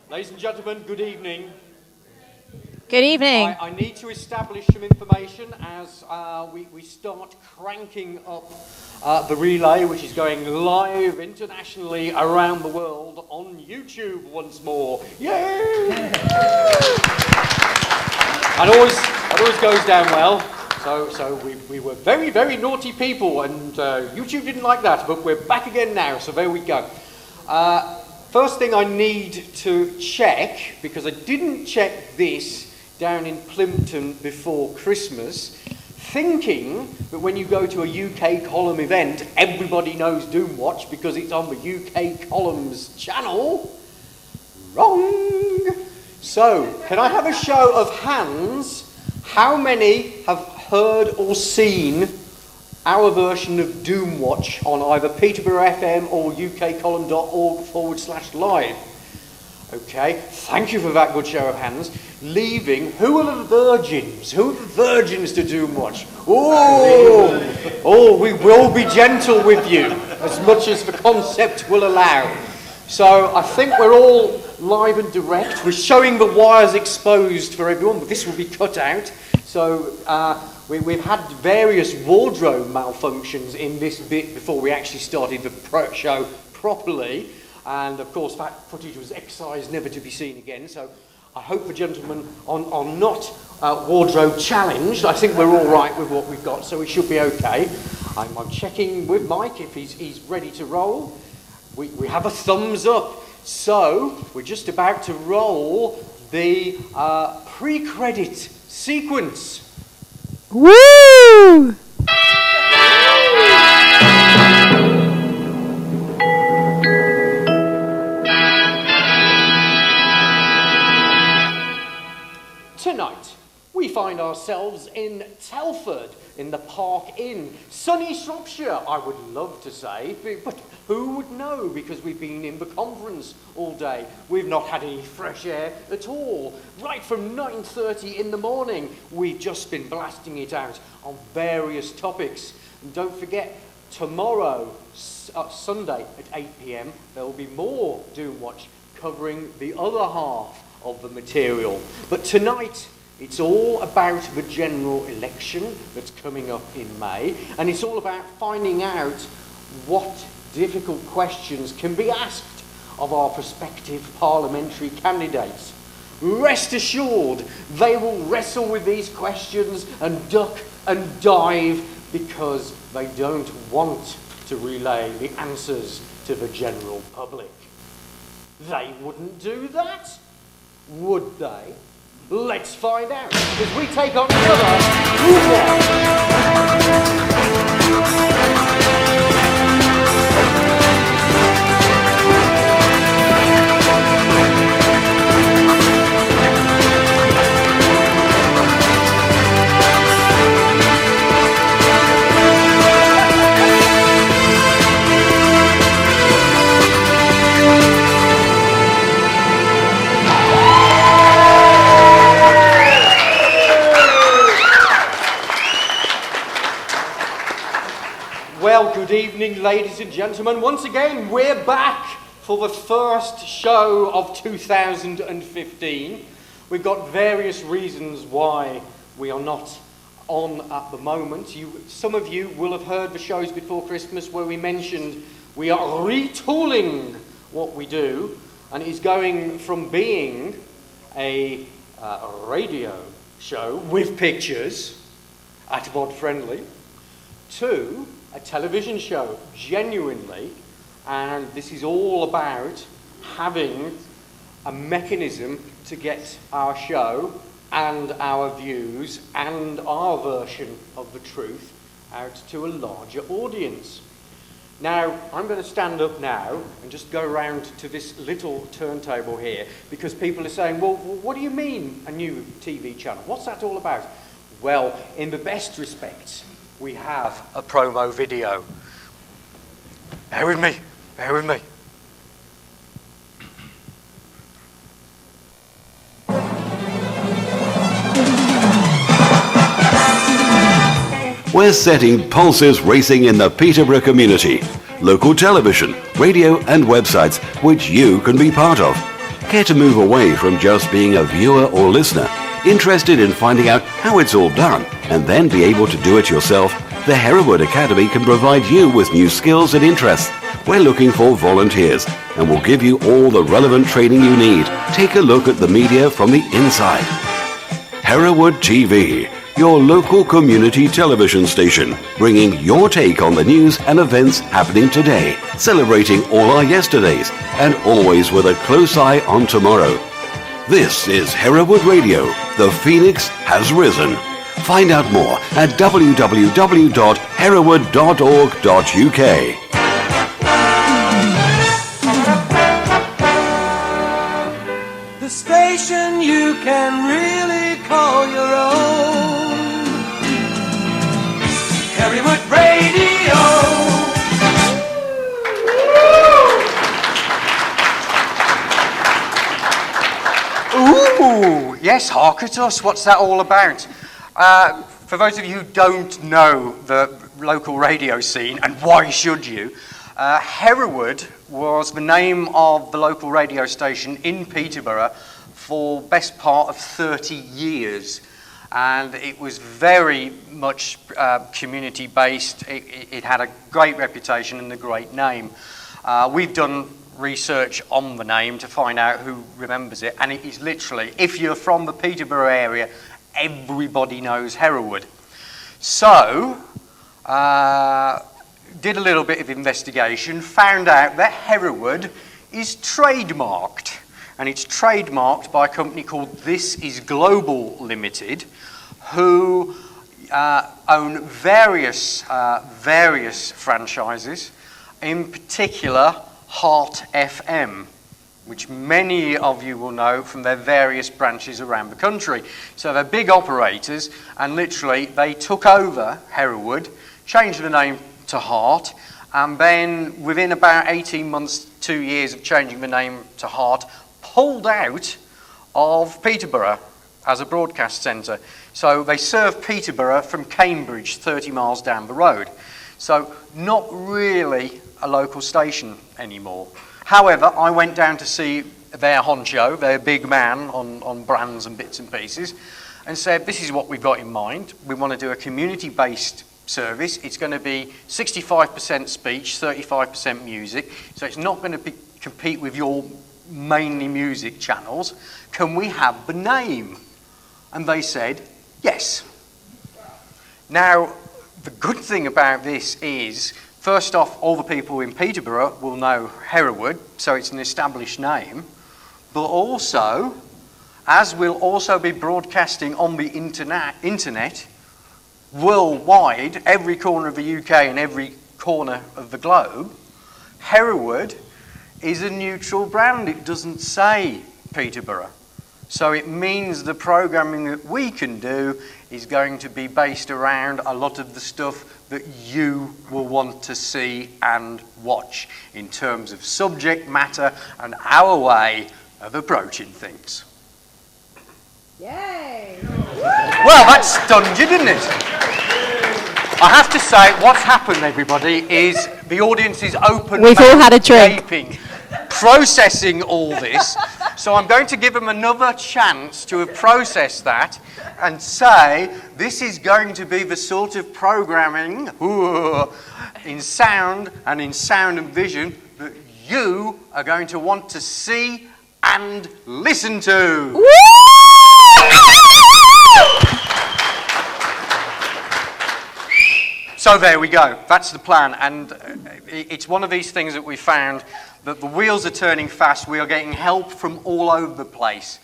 Ladies and gentlemen, good evening. Good evening. I need to establish some information as we start cranking up the relay, which is going live internationally around the world on YouTube once more. Yay! And it always goes down well. So we were very, very naughty people, and YouTube didn't like that, but we're back again now, so there we go. First thing I need to check, because I didn't check this down in Plimpton before Christmas, thinking that when you go to a UK column event, everybody knows Doomwatch because it's on the UK columns channel. Wrong! So, can I have a show of hands? How many have heard or seen our version of Doomwatch on either Peterborough FM or ukcolumn.org/live? Okay, thank you for that good show of hands. Leaving, who are the virgins? Who are the virgins to Doomwatch? Oh, we will be gentle with you as much as the concept will allow. So I think we're all live and direct. We're showing the wires exposed for everyone, but this will be cut out. So we've had various wardrobe malfunctions in this bit before we actually started the show properly. And of course that footage was excised, never to be seen again. So I hope the gentlemen are not wardrobe challenged. I think we're all right with what we've got, so we should be okay. I'm checking with Mike if he's ready to roll. We have a thumbs up. So we're just about to roll the pre-credit sequence. Woo! Tonight, we find ourselves in Telford, in the Park Inn, sunny Shropshire, I would love to say, but who would know, because we've been in the conference all day. We've not had any fresh air at all. Right from 9:30 in the morning, we've just been blasting it out on various topics. And don't forget, tomorrow, Sunday at 8 p.m, there will be more Doomwatch covering the other half of the material. But tonight, it's all about the general election that's coming up in May, and it's all about finding out what difficult questions can be asked of our prospective parliamentary candidates. Rest assured, they will wrestle with these questions and duck and dive because they don't want to relay the answers to the general public. They wouldn't do that, would they? Let's find out, as we take on another Doomwatch. Well, good evening, ladies and gentlemen. Once again, we're back for the first show of 2015. We've got various reasons why we are not on at the moment. Some of you will have heard the shows before Christmas where we mentioned we are retooling what we do, and it's going from being a radio show with pictures at Vod Friendly to a television show, genuinely, and this is all about having a mechanism to get our show and our views and our version of the truth out to a larger audience. Now, I'm going to stand up now and just go around to this little turntable here, because people are saying, well, what do you mean a new TV channel? What's that all about? Well, in the best respects, we have a promo video. Bear with me, bear with me. We're setting pulses racing in the Peterborough community. Local television, radio and websites which you can be part of. Care to move away from just being a viewer or listener? Interested in finding out how it's all done and then be able to do it yourself? The Hereward Academy can provide you with new skills and interests. We're looking for volunteers and will give you all the relevant training you need. Take a look at the media from the inside. Hereward TV, your local community television station, bringing your take on the news and events happening today, celebrating all our yesterdays, and always with a close eye on tomorrow. This is Hereward Radio. The Phoenix has risen. Find out more at www.hereward.org.uk. The station you can really call your own. Hereward Radio. Ooh, yes, hark at us. What's that all about? For those of you who don't know the local radio scene, and why should you, Hereward was the name of the local radio station in Peterborough for best part of 30 years. And it was very much community-based. It had a great reputation and a great name. We've done research on the name to find out who remembers it, and it is literally, if you're from the Peterborough area, everybody knows Hereward. So, did a little bit of investigation, found out that Hereward is trademarked, and it's trademarked by a company called This Is Global Limited, who own various franchises, in particular Heart FM, which many of you will know from their various branches around the country. So they're big operators, and literally they took over Hereward, changed the name to Heart, and then within about 18 months, 2 years of changing the name to Heart, pulled out of Peterborough as a broadcast centre. So they serve Peterborough from Cambridge, 30 miles down the road. So not really a local station anymore. However, I went down to see their honcho, their big man on brands and bits and pieces, and said, this is what we've got in mind. We want to do a community-based service. It's going to be 65% speech, 35% music, so it's not going to compete with your mainly music channels. Can we have the name? And they said, yes. Now, the good thing about this is, first off, all the people in Peterborough will know Hereward, so it's an established name. But also, as we'll also be broadcasting on the internet worldwide, every corner of the UK and every corner of the globe, Hereward is a neutral brand. It doesn't say Peterborough. So it means the programming that we can do is going to be based around a lot of the stuff that you will want to see and watch in terms of subject matter and our way of approaching things. Yay! Well, that stunned you, didn't it? I have to say, what's happened, everybody, is the audience is open. We've all had a drink. Gaping, processing all this. So I'm going to give them another chance to have processed that and say, this is going to be the sort of programming in sound and vision that you are going to want to see and listen to. So there we go. That's the plan. And it's one of these things that we found that the wheels are turning fast. We are getting help from all over the place.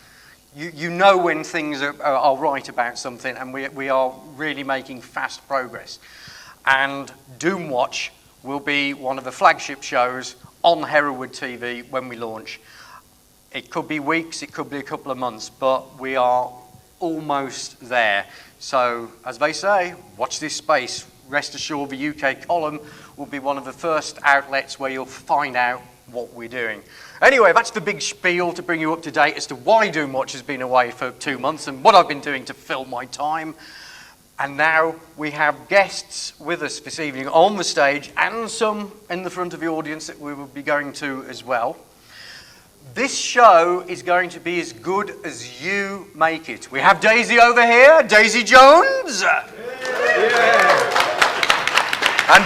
You know when things are right about something, and we are really making fast progress. And Doomwatch will be one of the flagship shows on Hereward TV when we launch. It could be weeks, it could be a couple of months, but we are almost there. So, as they say, watch this space. Rest assured the UK column will be one of the first outlets where you'll find out what we're doing. Anyway, that's the big spiel to bring you up to date as to why Doomwatch has been away for 2 months and what I've been doing to fill my time. And now we have guests with us this evening on the stage and some in the front of the audience that we will be going to as well. This show is going to be as good as you make it. We have Daisy over here, Daisy Jones. And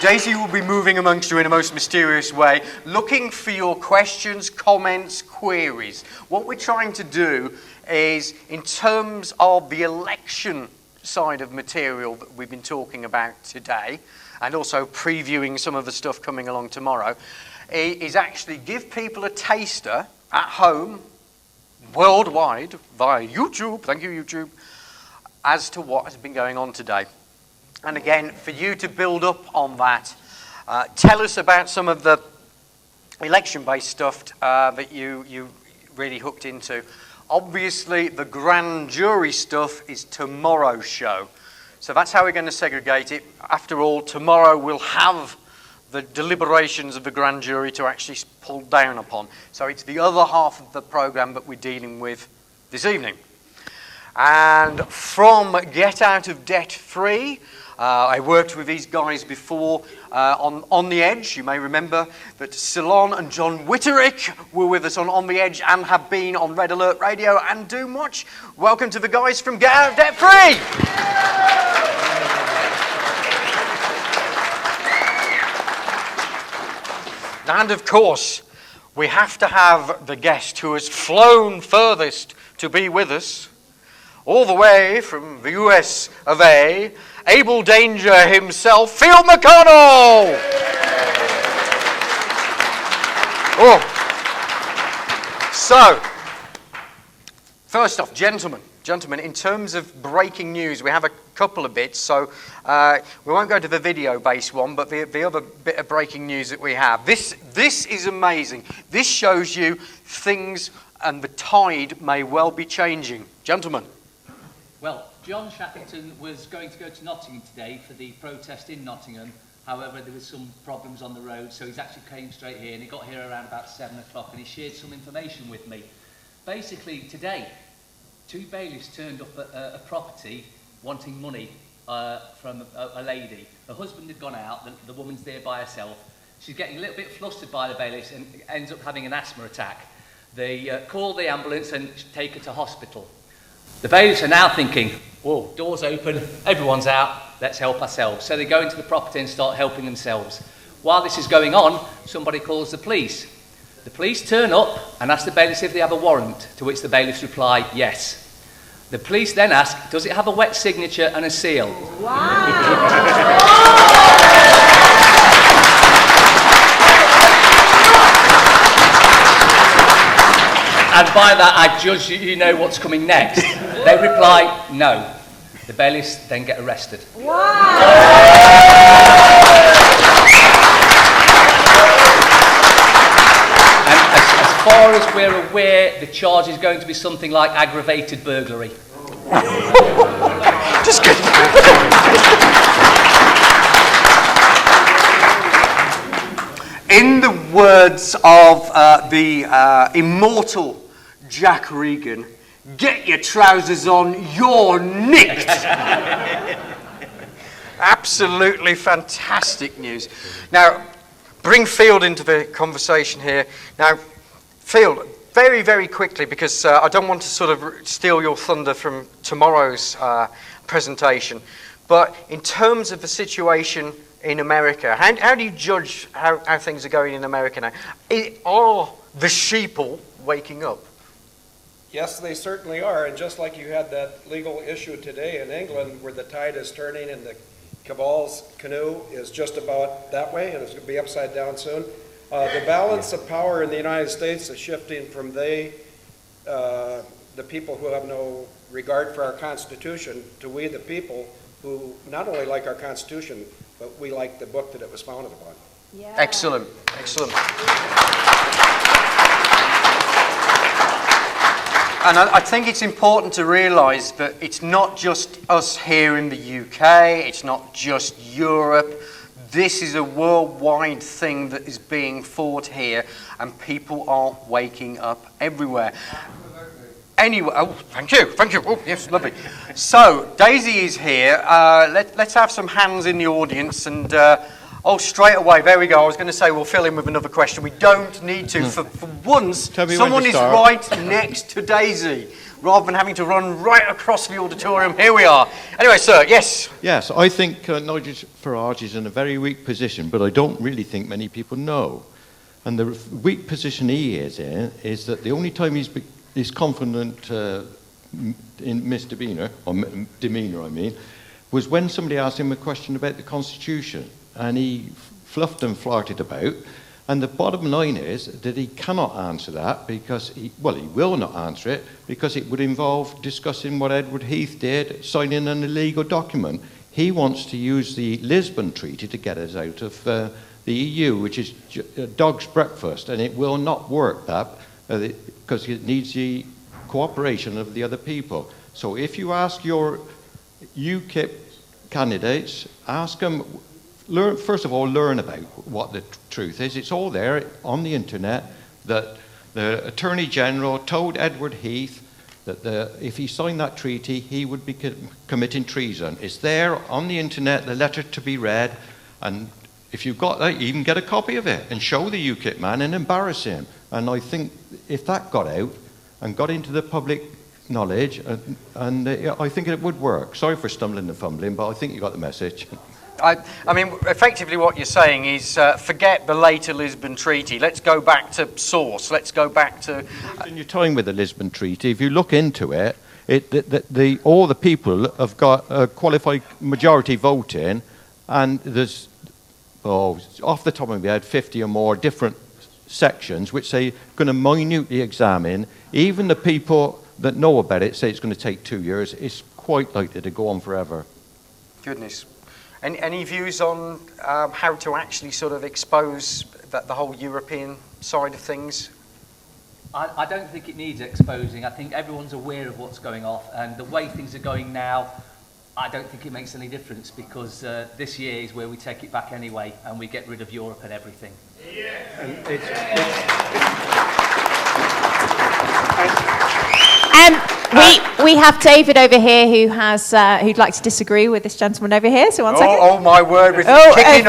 Daisy will be moving amongst you in a most mysterious way, looking for your questions, comments, queries. What we're trying to do is, in terms of the election side of material that we've been talking about today, and also previewing some of the stuff coming along tomorrow, is actually give people a taster at home, worldwide, via YouTube, thank you YouTube, as to what has been going on today. And again, for you to build up on that, tell us about some of the election-based stuff that you really hooked into. Obviously, the grand jury stuff is tomorrow's show. So that's how we're going to segregate it. After all, tomorrow we'll have the deliberations of the grand jury to actually pull down upon. So it's the other half of the programme that we're dealing with this evening. And from Get Out of Debt Free, I worked with these guys before on The Edge. You may remember that Ceylon and John Witterick were with us on The Edge and have been on Red Alert Radio and Doomwatch. Welcome to the guys from Get Out of Debt Free. And of course, we have to have the guest who has flown furthest to be with us, all the way from the US of A, Able Danger himself, Phil McConnell! Oh. So, first off, gentlemen, in terms of breaking news, we have a couple of bits, so we won't go to the video-based one, but the other bit of breaking news that we have. This is amazing. This shows you things, and the tide may well be changing. Gentlemen. Well, John Shackleton was going to go to Nottingham today for the protest in Nottingham. However, there was some problems on the road, so he's actually came straight here, and he got here around about 7 o'clock, and he shared some information with me. Basically, today, 2 bailiffs turned up at a property wanting money from a lady. Her husband had gone out, the woman's there by herself. She's getting a little bit flustered by the bailiffs and ends up having an asthma attack. They call the ambulance and take her to hospital. The bailiffs are now thinking, whoa, doors open, everyone's out, let's help ourselves. So they go into the property and start helping themselves. While this is going on, somebody calls the police. The police turn up and ask the bailiffs if they have a warrant, to which the bailiffs reply, yes. The police then ask, does it have a wet signature and a seal? Wow! And by that, I judge you know what's coming next. They reply, no. The bailiffs then get arrested. Wow! And as far as we're aware, the charge is going to be something like aggravated burglary. Just kidding. In the words of the immortal Jack Regan, get your trousers on, you're nicked. Absolutely fantastic news. Now, bring Field into the conversation here. Now, Field, very, very quickly, because I don't want to sort of steal your thunder from tomorrow's presentation, but in terms of the situation in America, how do you judge how things are going in America now? Are the sheeple waking up? Yes, they certainly are, and just like you had that legal issue today in England where the tide is turning and the cabal's canoe is just about that way and it's going to be upside down soon, the balance of power in the United States is shifting from the people who have no regard for our Constitution, to we the people who not only like our Constitution, but we like the book that it was founded upon. Yeah. Excellent, excellent. And I think it's important to realise that it's not just us here in the UK, it's not just Europe. This is a worldwide thing that is being fought here, and people are waking up everywhere. Anyway, oh, thank you. Oh, yes, lovely. So, Daisy is here. Let's have some hands in the audience, and Oh, straight away. There we go. I was going to say we'll fill in with another question. We don't need to. For once, someone is right next to Daisy, rather than having to run right across the auditorium. Here we are. Anyway, sir, yes? Yes, I think Nigel Farage is in a very weak position, but I don't really think many people know. And the weak position he is in is that the only time he's confident in misdemeanor, or demeanor, I mean, was when somebody asked him a question about the Constitution, and he fluffed and flarted about. And the bottom line is that he cannot answer that because he will not answer it because it would involve discussing what Edward Heath did, signing an illegal document. He wants to use the Lisbon Treaty to get us out of the EU, which is a dog's breakfast, and it will not work that because it needs the cooperation of the other people. So if you ask your UKIP candidates, ask them, first of all, learn about what the truth is. It's all there on the internet that the Attorney General told Edward Heath that if he signed that treaty, he would be committing treason. It's there on the internet, the letter to be read, and if you've got that, even get a copy of it and show the UKIP man and embarrass him. And I think if that got out and got into the public knowledge, I think it would work. Sorry for stumbling and fumbling, but I think you got the message. I mean, effectively what you're saying is forget the later Lisbon Treaty. Let's go back to source. Let's go back to... In your time with the Lisbon Treaty, if you look into it, all the people have got a qualified majority voting, and there's, off the top of my head, 50 or more different sections which they're going to minutely examine. Even the people that know about it say it's going to take 2 years. It's quite likely to go on forever. Goodness. Any views on how to actually sort of expose the whole European side of things? I don't think it needs exposing. I think everyone's aware of what's going off, and the way things are going now, I don't think it makes any difference because this year is where we take it back anyway and we get rid of Europe and everything. Yeah. We have David over here who'd like to disagree with this gentleman over here. So one second. Oh my word! Kicking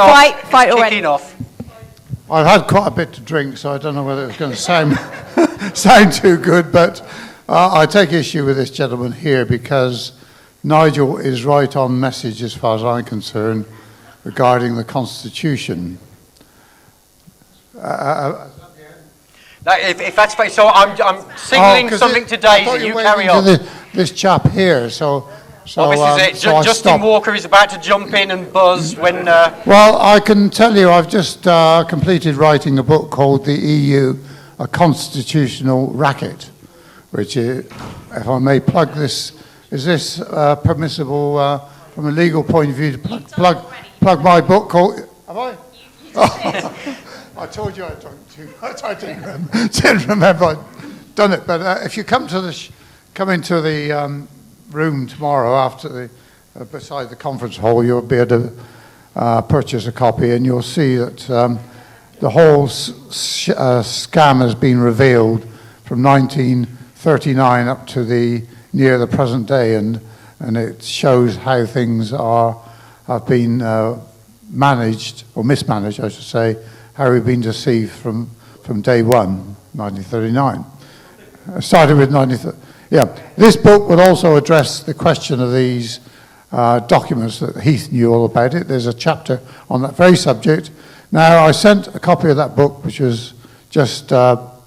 off. I've had quite a bit to drink, so I don't know whether it's going to sound too good. But I take issue with this gentleman here because Nigel is right on message as far as I'm concerned regarding the Constitution. If that's fine, so I'm signaling something to Daisy. You carry on. This chap here, so this is it. Justin Walker is about to jump in and buzz when. Well, I can tell you, I've just completed writing a book called "The EU: A Constitutional Racket," which, if I may plug this, is this permissible from a legal point of view to plug my book called? Have I? I told you I'd done too much. I didn't remember I'd done it. But if you come into the room tomorrow after beside the conference hall, you'll be able to purchase a copy, and you'll see that the whole scam has been revealed from 1939 up to near the present day, and it shows how things have been managed or mismanaged, I should say. How we've been deceived from day one, 1939. Started with 1939. Yeah, this book would also address the question of these documents that Heath knew all about it. There's a chapter on that very subject. Now, I sent a copy of that book, which was just come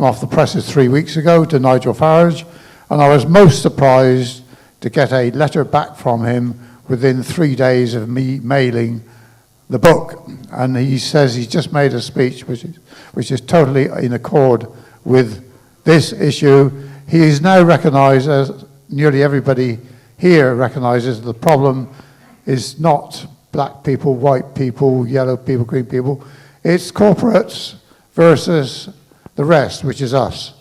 off the presses 3 weeks ago, to Nigel Farage, and I was most surprised to get a letter back from him within 3 days of me mailing the book, and he says he's just made a speech which is totally in accord with this issue. He is now recognised, as nearly everybody here recognises, the problem is not black people, white people, yellow people, green people. It's corporates versus the rest, which is us,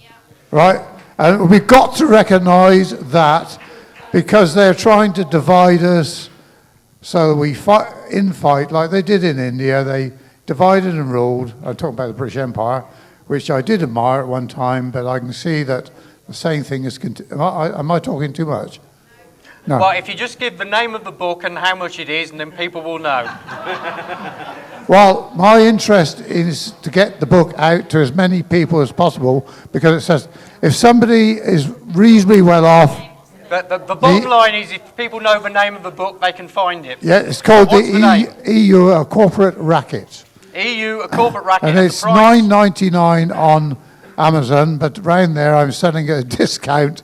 right? And we've got to recognise that because they're trying to divide us. So we fight like they did in India. They divided and ruled. I'm talking about the British Empire, which I did admire at one time, but I can see that the same thing is... Am I talking too much? No. Well, if you just give the name of the book and how much it is, and then people will know. Well, my interest is to get the book out to as many people as possible, because it says if somebody is reasonably well off. But the bottom line is, if people know the name of the book, they can find it. Yeah, it's called What's the name? EU, A Corporate Racket. EU, A Corporate Racket. And it's $9.99 on Amazon, but around there I'm selling at a discount,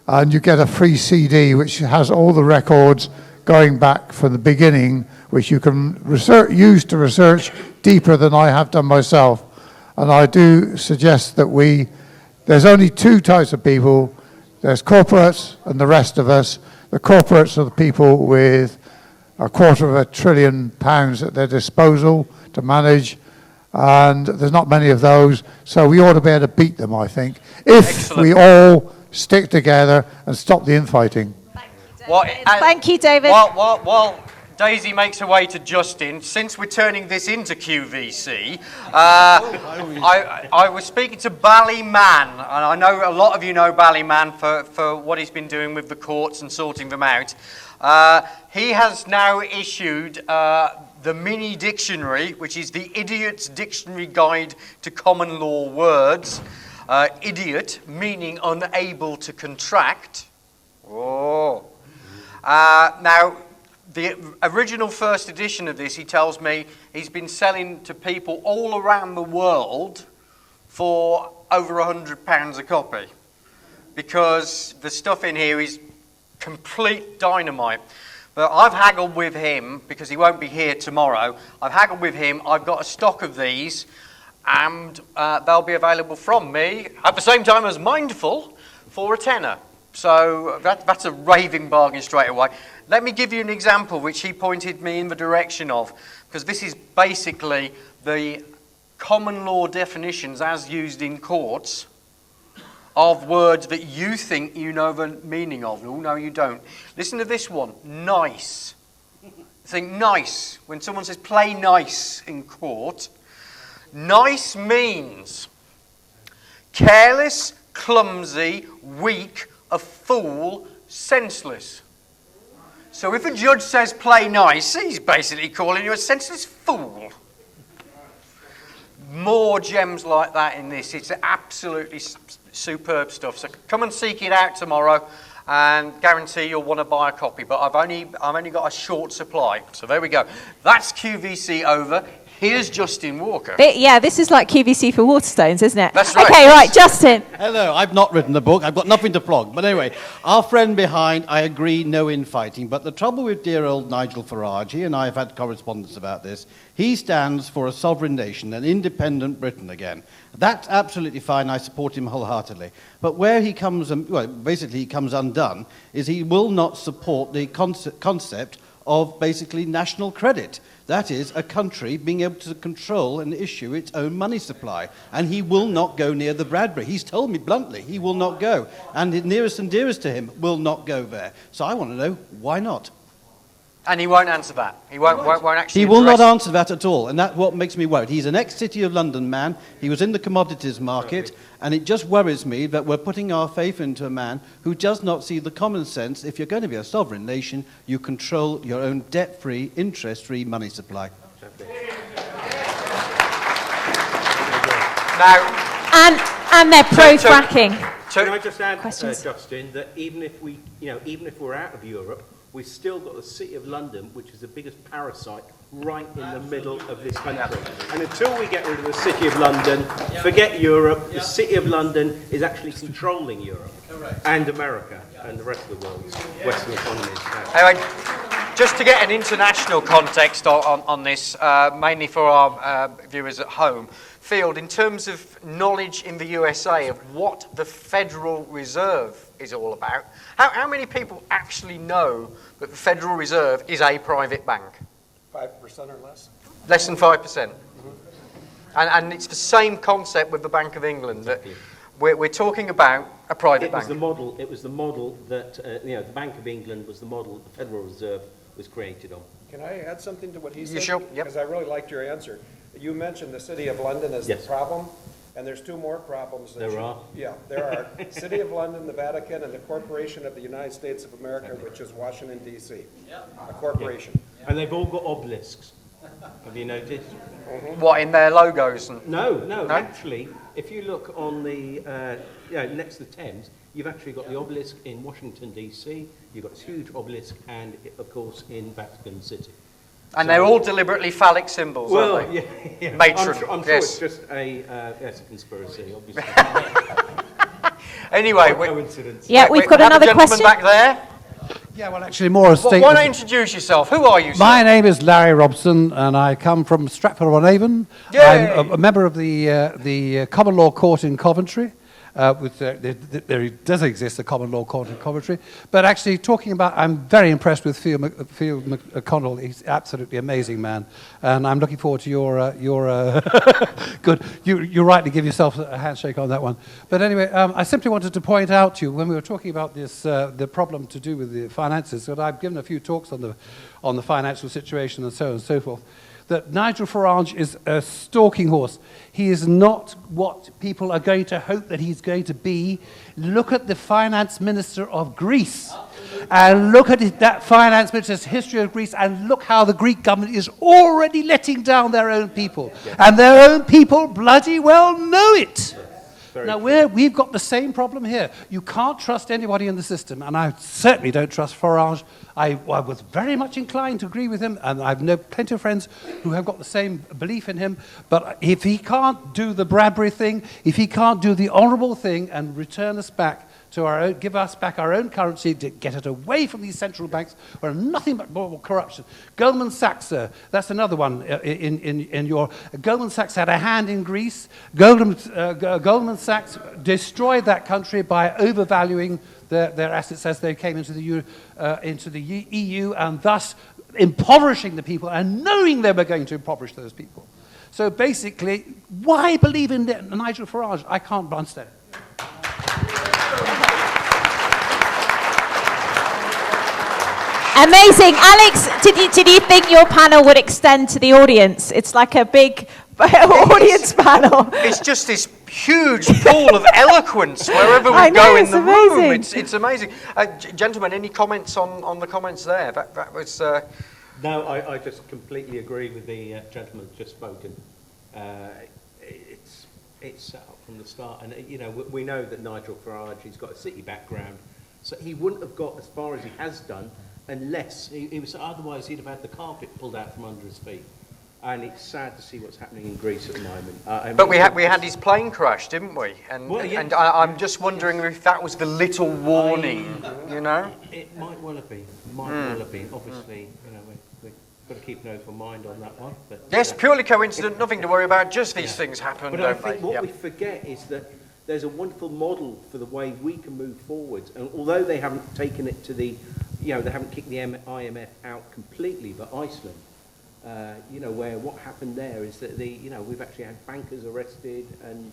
and you get a free CD which has all the records going back from the beginning, which you can use to research deeper than I have done myself. And I do suggest that there's only two types of people. There's corporates and the rest of us. The corporates are the people with £250 billion at their disposal to manage, and there's not many of those, so we ought to be able to beat them, I think, if Excellent. we all stick together and stop the infighting. Thank you, David. While Daisy makes her way to Justin, since we're turning this into QVC, I was speaking to Ballyman, and I know a lot of you know Ballyman for what he's been doing with the courts and sorting them out. He has now issued the mini dictionary, which is the Idiot's Dictionary Guide to Common Law Words. Idiot, meaning unable to contract. Oh. Now, the original first edition of this, he tells me, he's been selling to people all around the world for over £100 a copy, because the stuff in here is complete dynamite. But I've haggled with him, because he won't be here tomorrow. I've haggled with him. I've got a stock of these, and they'll be available from me at the same time as Mindful for £10. So that's a raving bargain straight away. Let me give you an example which he pointed me in the direction of, because this is basically the common law definitions as used in courts of words that you think you know the meaning of. Oh, no, you don't. Listen to this one. Nice. Think nice. When someone says play nice in court, nice means careless, clumsy, weak, a fool, senseless. So if a judge says play nice, he's basically calling you a senseless fool. More gems like that in this. It's absolutely superb stuff. So come and seek it out tomorrow, and guarantee you'll want to buy a copy. But I've only got a short supply. So there we go. That's QVC over. Here's Justin Walker. Yeah, this is like QVC for Waterstones, isn't it? That's right. Okay, right, Justin. Hello, I've not written the book. I've got nothing to flog. But anyway, our friend behind, I agree, no infighting. But the trouble with dear old Nigel Farage, he and I have had correspondence about this, he stands for a sovereign nation, an independent Britain again. That's absolutely fine. I support him wholeheartedly. But where he comes, basically he comes undone, is he will not support the concept of basically national credit. That is, a country being able to control and issue its own money supply. And he will not go near the Bradbury. He's told me bluntly he will not go. And the nearest and dearest to him will not go there. So I want to know, why not? And he won't answer that. He won't actually. He will not answer that at all, and that's what makes me worried. He's an ex-City of London man. He was in the commodities market, and it just worries me that we're putting our faith into a man who does not see the common sense. If you're going to be a sovereign nation, you control your own debt-free, interest-free money supply. Now, and they're pro-fracking. Can I just add, Questions? Justin, that even if we're out of Europe, we've still got the City of London, which is the biggest parasite right in the middle of this country. And until we get rid of the City of London, forget Europe, the City of London is actually controlling Europe and America and the rest of the world's Western economies. Anyway, just to get an international context on this, mainly for our viewers at home, Field, in terms of knowledge in the USA of what the Federal Reserve is all about, how many people actually know that the Federal Reserve is a private bank? 5% or less? Less than 5%. And it's the same concept with the Bank of England, that we're talking about a private bank. It was the model that, the Bank of England was the model that the Federal Reserve was created on. Can I add something to what he said? You sure? Yep. Because I really liked your answer. You mentioned the City of London as Yes. the problem. And there's two more problems. There are? Yeah, there are. City of London, the Vatican, and the Corporation of the United States of America, which is Washington, D.C. A corporation. Yeah. And they've all got obelisks. Have you noticed? What, in their logos? No, actually, if you look on the, next to the Thames, you've actually got the obelisk in Washington, D.C., you've got this huge obelisk, and, of course, in Vatican City. And they're all deliberately phallic symbols, aren't they? Yeah. Matron, I'm sure yes. it's just a conspiracy, obviously. Anyway, coincidence. Yeah, we've got another question. Back there. Yeah, well, actually, more a statement. Why not introduce yourself? Who are you, sir? My name is Larry Robson, and I come from Stratford-on-Avon. Yay! I'm a member of the Common Law Court in Coventry. There does exist a common law court in Coventry, but actually talking about, I'm very impressed with Field McConnell. He's absolutely amazing man, and I'm looking forward to your good. You're right to give yourself a handshake on that one. But anyway, I simply wanted to point out to you when we were talking about this the problem to do with the finances. That I've given a few talks on the financial situation and so on and so forth. That Nigel Farage is a stalking horse. He is not what people are going to hope that he's going to be. Look at the finance minister of Greece. And look at that finance minister's history of Greece, and look how the Greek government is already letting down their own people. And their own people bloody well know it. Now, we've got the same problem here. You can't trust anybody in the system, and I certainly don't trust Farage. I was very much inclined to agree with him, and I've known plenty of friends who have got the same belief in him. But if he can't do the Bradbury thing, if he can't do the honourable thing and return us back to our own, give us back our own currency, to get it away from these central banks where nothing but more corruption. Goldman Sachs, that's another one in your... Goldman Sachs had a hand in Greece. Goldman Sachs destroyed that country by overvaluing their assets as they came into the EU, and thus impoverishing the people and knowing they were going to impoverish those people. So basically, why believe in Nigel Farage? I can't understand it. Amazing. Alex, did you think your panel would extend to the audience? It's like a big audience panel. It's just this huge pool of eloquence wherever we go in the room. It's amazing. Gentlemen, any comments on the comments there? That was... No, I just completely agree with the gentleman who's just spoken. It's set up from the start. And, we know that Nigel Farage, he's got a city background, so he wouldn't have got as far as he has done unless otherwise he'd have had the carpet pulled out from under his feet. And it's sad to see what's happening in Greece at the moment. But we had his plane crash, didn't we? And I'm just wondering if that was the little warning, It might well have been. Obviously, we've got to keep an open mind on that one. But, yes, purely coincident, nothing to worry about. Just these things happen, but don't I think they? what we forget is that there's a wonderful model for the way we can move forward. And although they haven't taken it to the, they haven't kicked the IMF out completely, but Iceland, where what happened there is that we've actually had bankers arrested, and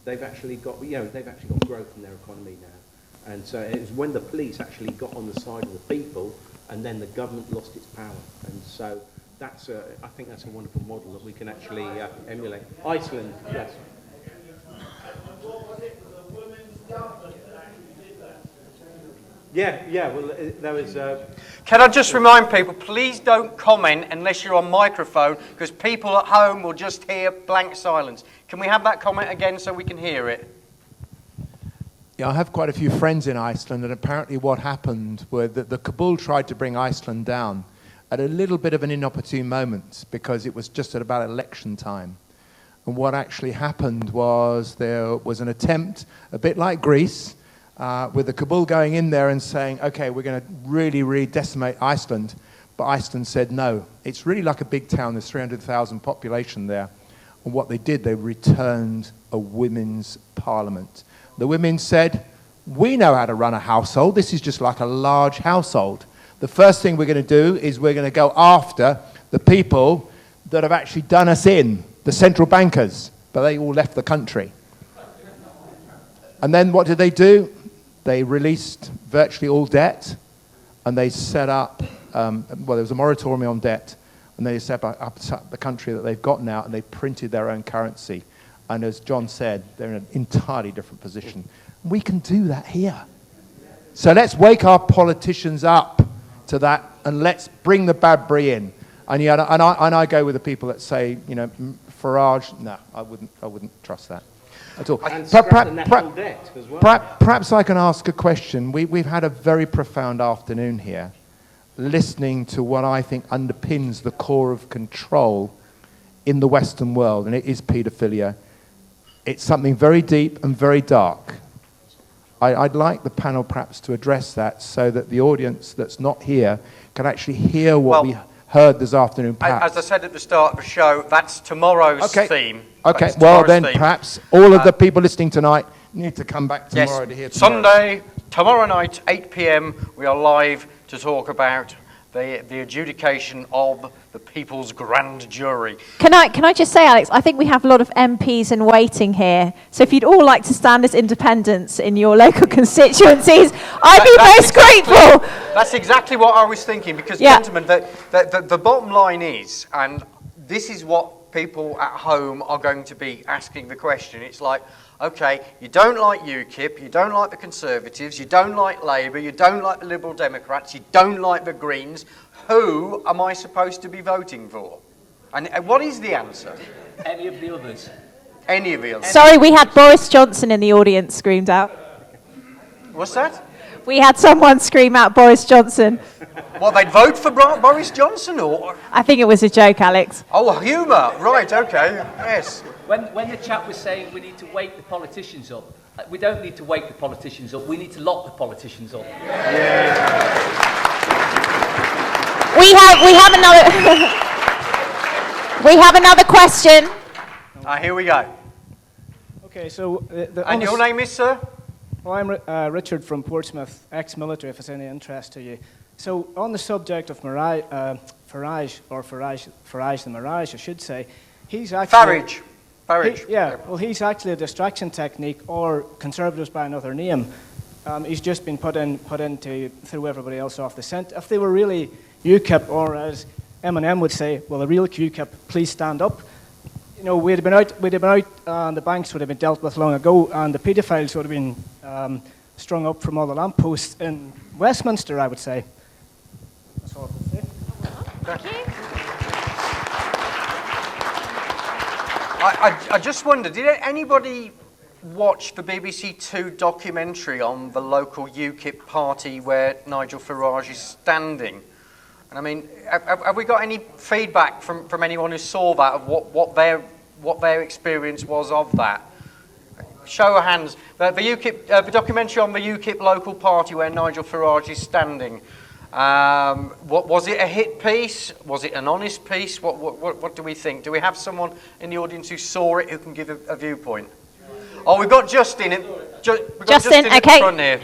they've actually got growth in their economy now. And so it was when the police actually got on the side of the people, and then the government lost its power. And so I think that's a wonderful model that we can actually emulate. Iceland, yes. Yeah, well, there was... Can I just remind people, please don't comment unless you're on microphone, because people at home will just hear blank silence. Can we have that comment again so we can hear it? Yeah, I have quite a few friends in Iceland, and apparently what happened was that the Cabal tried to bring Iceland down at a little bit of an inopportune moment, because it was just at about election time. And what actually happened was there was an attempt, a bit like Greece, with the Cabal going in there and saying, okay, we're going to really, really decimate Iceland. But Iceland said no. It's really like a big town. There's 300,000 population there. And what they did, they returned a women's parliament. The women said, we know how to run a household. This is just like a large household. The first thing we're going to do is we're going to go after the people that have actually done us in, the central bankers. But they all left the country. And then what did they do? They released virtually all debt, and they set up, there was a moratorium on debt, and they set up the country that they've got now, and they printed their own currency. And as John said, they're in an entirely different position. We can do that here. So let's wake our politicians up to that, and let's bring the Badbury in. And I go with the people that say, Farage. No, I wouldn't trust that at all. And scrap the national debt as well. Perhaps I can ask a question. We've had a very profound afternoon here, listening to what I think underpins the core of control in the Western world, and it is paedophilia. It's something very deep and very dark. I'd like the panel perhaps to address that so that the audience that's not here can actually hear what we heard this afternoon. Perhaps. As I said at the start of the show, that's tomorrow's theme. Okay, well then perhaps all of the people listening tonight need to come back tomorrow to hear tomorrow. Tomorrow night, 8 p.m, we are live to talk about the adjudication of the People's Grand Jury. Can I just say, Alex, I think we have a lot of MPs in waiting here. So if you'd all like to stand as independents in your local constituencies, I'd be most grateful. That's exactly what I was thinking, because, gentlemen, the bottom line is, and this is what people at home are going to be asking the question, it's like, okay, you don't like UKIP, you don't like the Conservatives, you don't like Labour, you don't like the Liberal Democrats, you don't like the Greens. Who am I supposed to be voting for? And what is the answer? Any of the others. Any of the others. Sorry, we had Boris Johnson in the audience screamed out. What's that? We had someone scream out Boris Johnson. What, they'd vote for Boris Johnson, or? I think it was a joke, Alex. Oh, humour. Right, okay, yes. When the chap was saying we need to wake the politicians up, we don't need to wake the politicians up, we need to lock the politicians up. Yeah. We have another question. Here we go. Okay, so and your name is, sir? Well, I'm Richard from Portsmouth, ex-military, if it's any interest to you. So on the subject of Farage the Mirage, I should say, he's actually... Farage. Well, he's actually a distraction technique, or Conservatives by another name. He's just been put in to throw everybody else off the scent. If they were really UKIP, or as Eminem would say, well, the real UKIP, please stand up. We'd have been out, and the banks would have been dealt with long ago, and the paedophiles would have been strung up from all the lampposts in Westminster, I would say. That's all I can say. Thank you. I just wondered, did anybody watch the BBC Two documentary on the local UKIP party where Nigel Farage is standing? And I mean, have we got any feedback from anyone who saw that of what their experience was of that? Show of hands. The documentary on the UKIP local party where Nigel Farage is standing. What was it? A hit piece? Was it an honest piece? What do we think? Do we have someone in the audience who saw it who can give a viewpoint? Oh, we've got Justin. Justin okay. At the front here.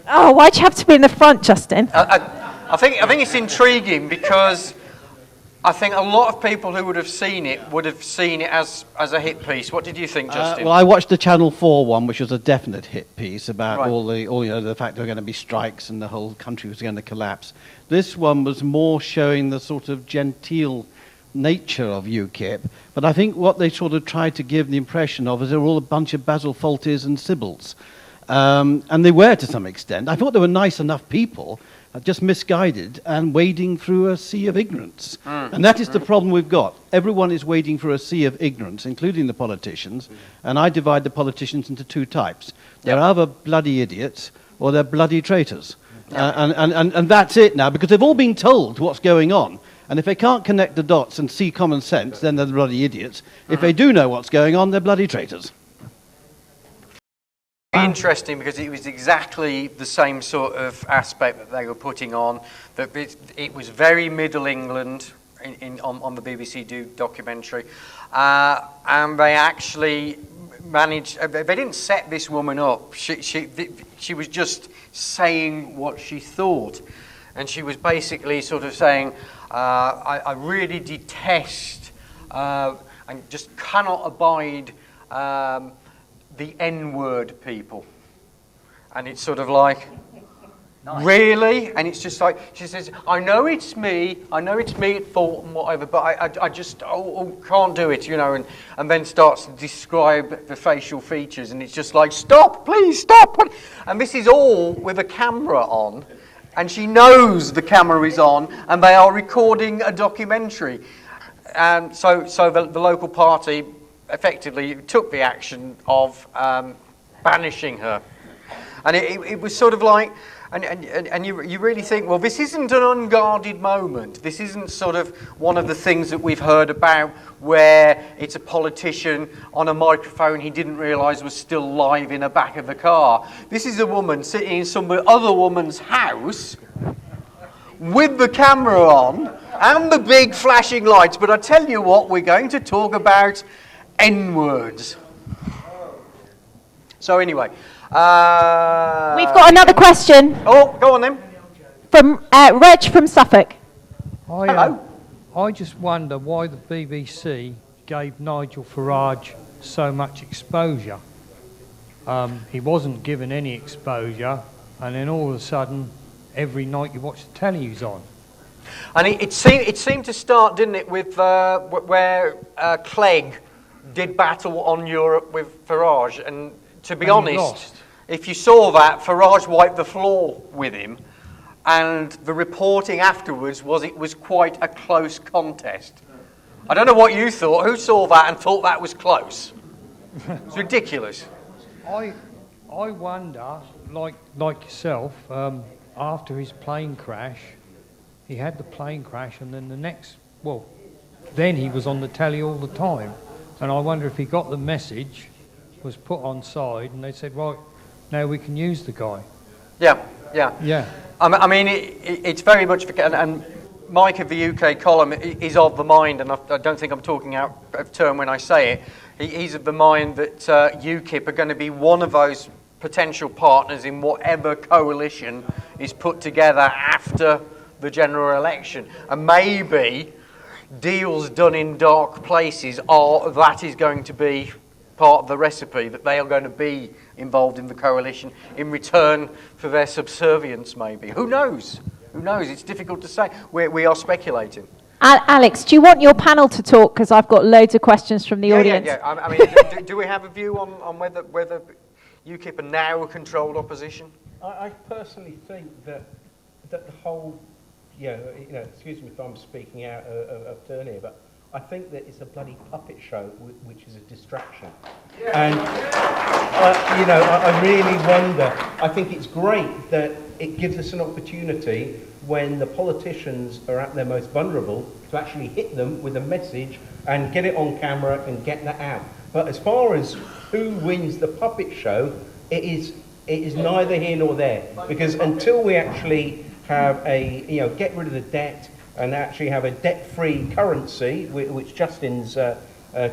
Oh, why'd you have to be in the front, Justin? I think it's intriguing because I think a lot of people who would have seen it as a hit piece. What did you think, Justin? Well, I watched the Channel 4 one, which was a definite hit piece about the fact there were going to be strikes and the whole country was going to collapse. This one was more showing the sort of genteel nature of UKIP, but I think what they sort of tried to give the impression of is they were all a bunch of Basil Fawltys and Sybils. And they were to some extent. I thought they were nice enough people, just misguided and wading through a sea of ignorance. And that is the problem we've got. Everyone is wading through a sea of ignorance, including the politicians, and I divide the politicians into two types. They're either bloody idiots or they're bloody traitors. And that's it now, because they've all been told what's going on. And if they can't connect the dots and see common sense, then they're bloody idiots. If they do know what's going on, they're bloody traitors. Interesting, because it was exactly the same sort of aspect that they were putting on. That it was very Middle England on the BBC documentary, and they actually managed. They didn't set this woman up. She was just saying what she thought, and she was basically sort of saying, "I really detest and just cannot abide." The N-word people. And it's sort of like, Nice. Really? And it's just like, she says, I know it's me at fault and whatever, but I just can't do it, and then starts to describe the facial features, and it's just like, stop, please, stop. And this is all with a camera on, and she knows the camera is on, and they are recording a documentary. And so the local party effectively took the action of banishing her. And it was sort of like, and you really think, well, this isn't an unguarded moment. This isn't sort of one of the things that we've heard about where it's a politician on a microphone he didn't realise was still live in the back of the car. This is a woman sitting in some other woman's house with the camera on and the big flashing lights. But I tell you what, we're going to talk about N-words. So anyway... We've got another question. Oh, go on then. From Reg from Suffolk. Hello. I just wonder why the BBC gave Nigel Farage so much exposure. He wasn't given any exposure, and then all of a sudden, every night you watch the telly, he's on. And it seemed to start, didn't it, with where Clegg did battle on Europe with Farage, and to be honest, if you saw that, Farage wiped the floor with him, and the reporting afterwards was it was quite a close contest. I don't know what you thought. Who saw that and thought that was close? It's ridiculous. I wonder, like yourself, after his plane crash, he had the plane crash, and then then he was on the telly all the time, and I wonder if he got the message, was put on side, and they said, right, now we can use the guy. Yeah. I mean, it's very much, and Mike of the UK column is of the mind, and I don't think I'm talking out of turn when I say it, he's of the mind that UKIP are going to be one of those potential partners in whatever coalition is put together after the general election. And maybe deals done in dark places that is going to be part of the recipe, that they are going to be involved in the coalition in return for their subservience, maybe. Who knows? It's difficult to say. We are speculating. Alex, do you want your panel to talk? Because I've got loads of questions from the audience. Yeah. I mean, do we have a view on whether UKIP are now a controlled opposition? I personally think that the whole, excuse me if I'm speaking out of turn here, but I think that it's a bloody puppet show, which is a distraction. Yeah. And, I really wonder, I think it's great that it gives us an opportunity when the politicians are at their most vulnerable to actually hit them with a message and get it on camera and get that out. But as far as who wins the puppet show, it is neither here nor there. Because until we actually have get rid of the debt, and actually have a debt-free currency, which Justin's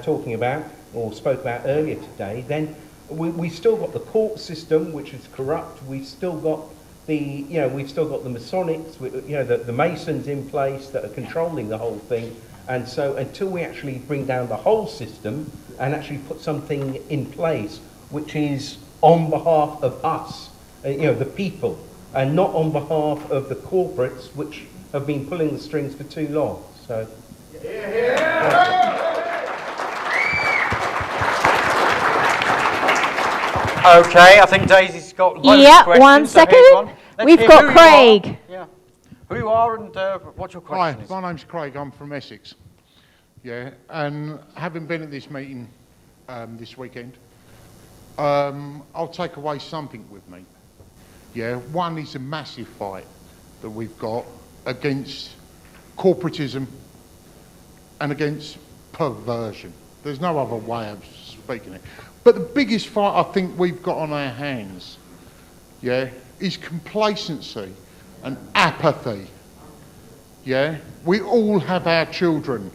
talking about, or spoke about earlier today, then we've still got the court system, which is corrupt. We've still got the Masonics, the Masons in place that are controlling the whole thing. And so until we actually bring down the whole system and actually put something in place which is on behalf of us, the people, and not on behalf of the corporates, which have been pulling the strings for too long. So. Okay, I think Daisy's got loads of questions. 1 second. We've got Craig. Who you are and what your question is. Hi, my name's Craig. I'm from Essex. Yeah, and having been at this meeting this weekend, I'll take away something with me. Yeah, one is a massive fight that we've got against corporatism and against perversion. There's no other way of speaking it. But the biggest fight I think we've got on our hands, is complacency and apathy. Yeah, we all have our children.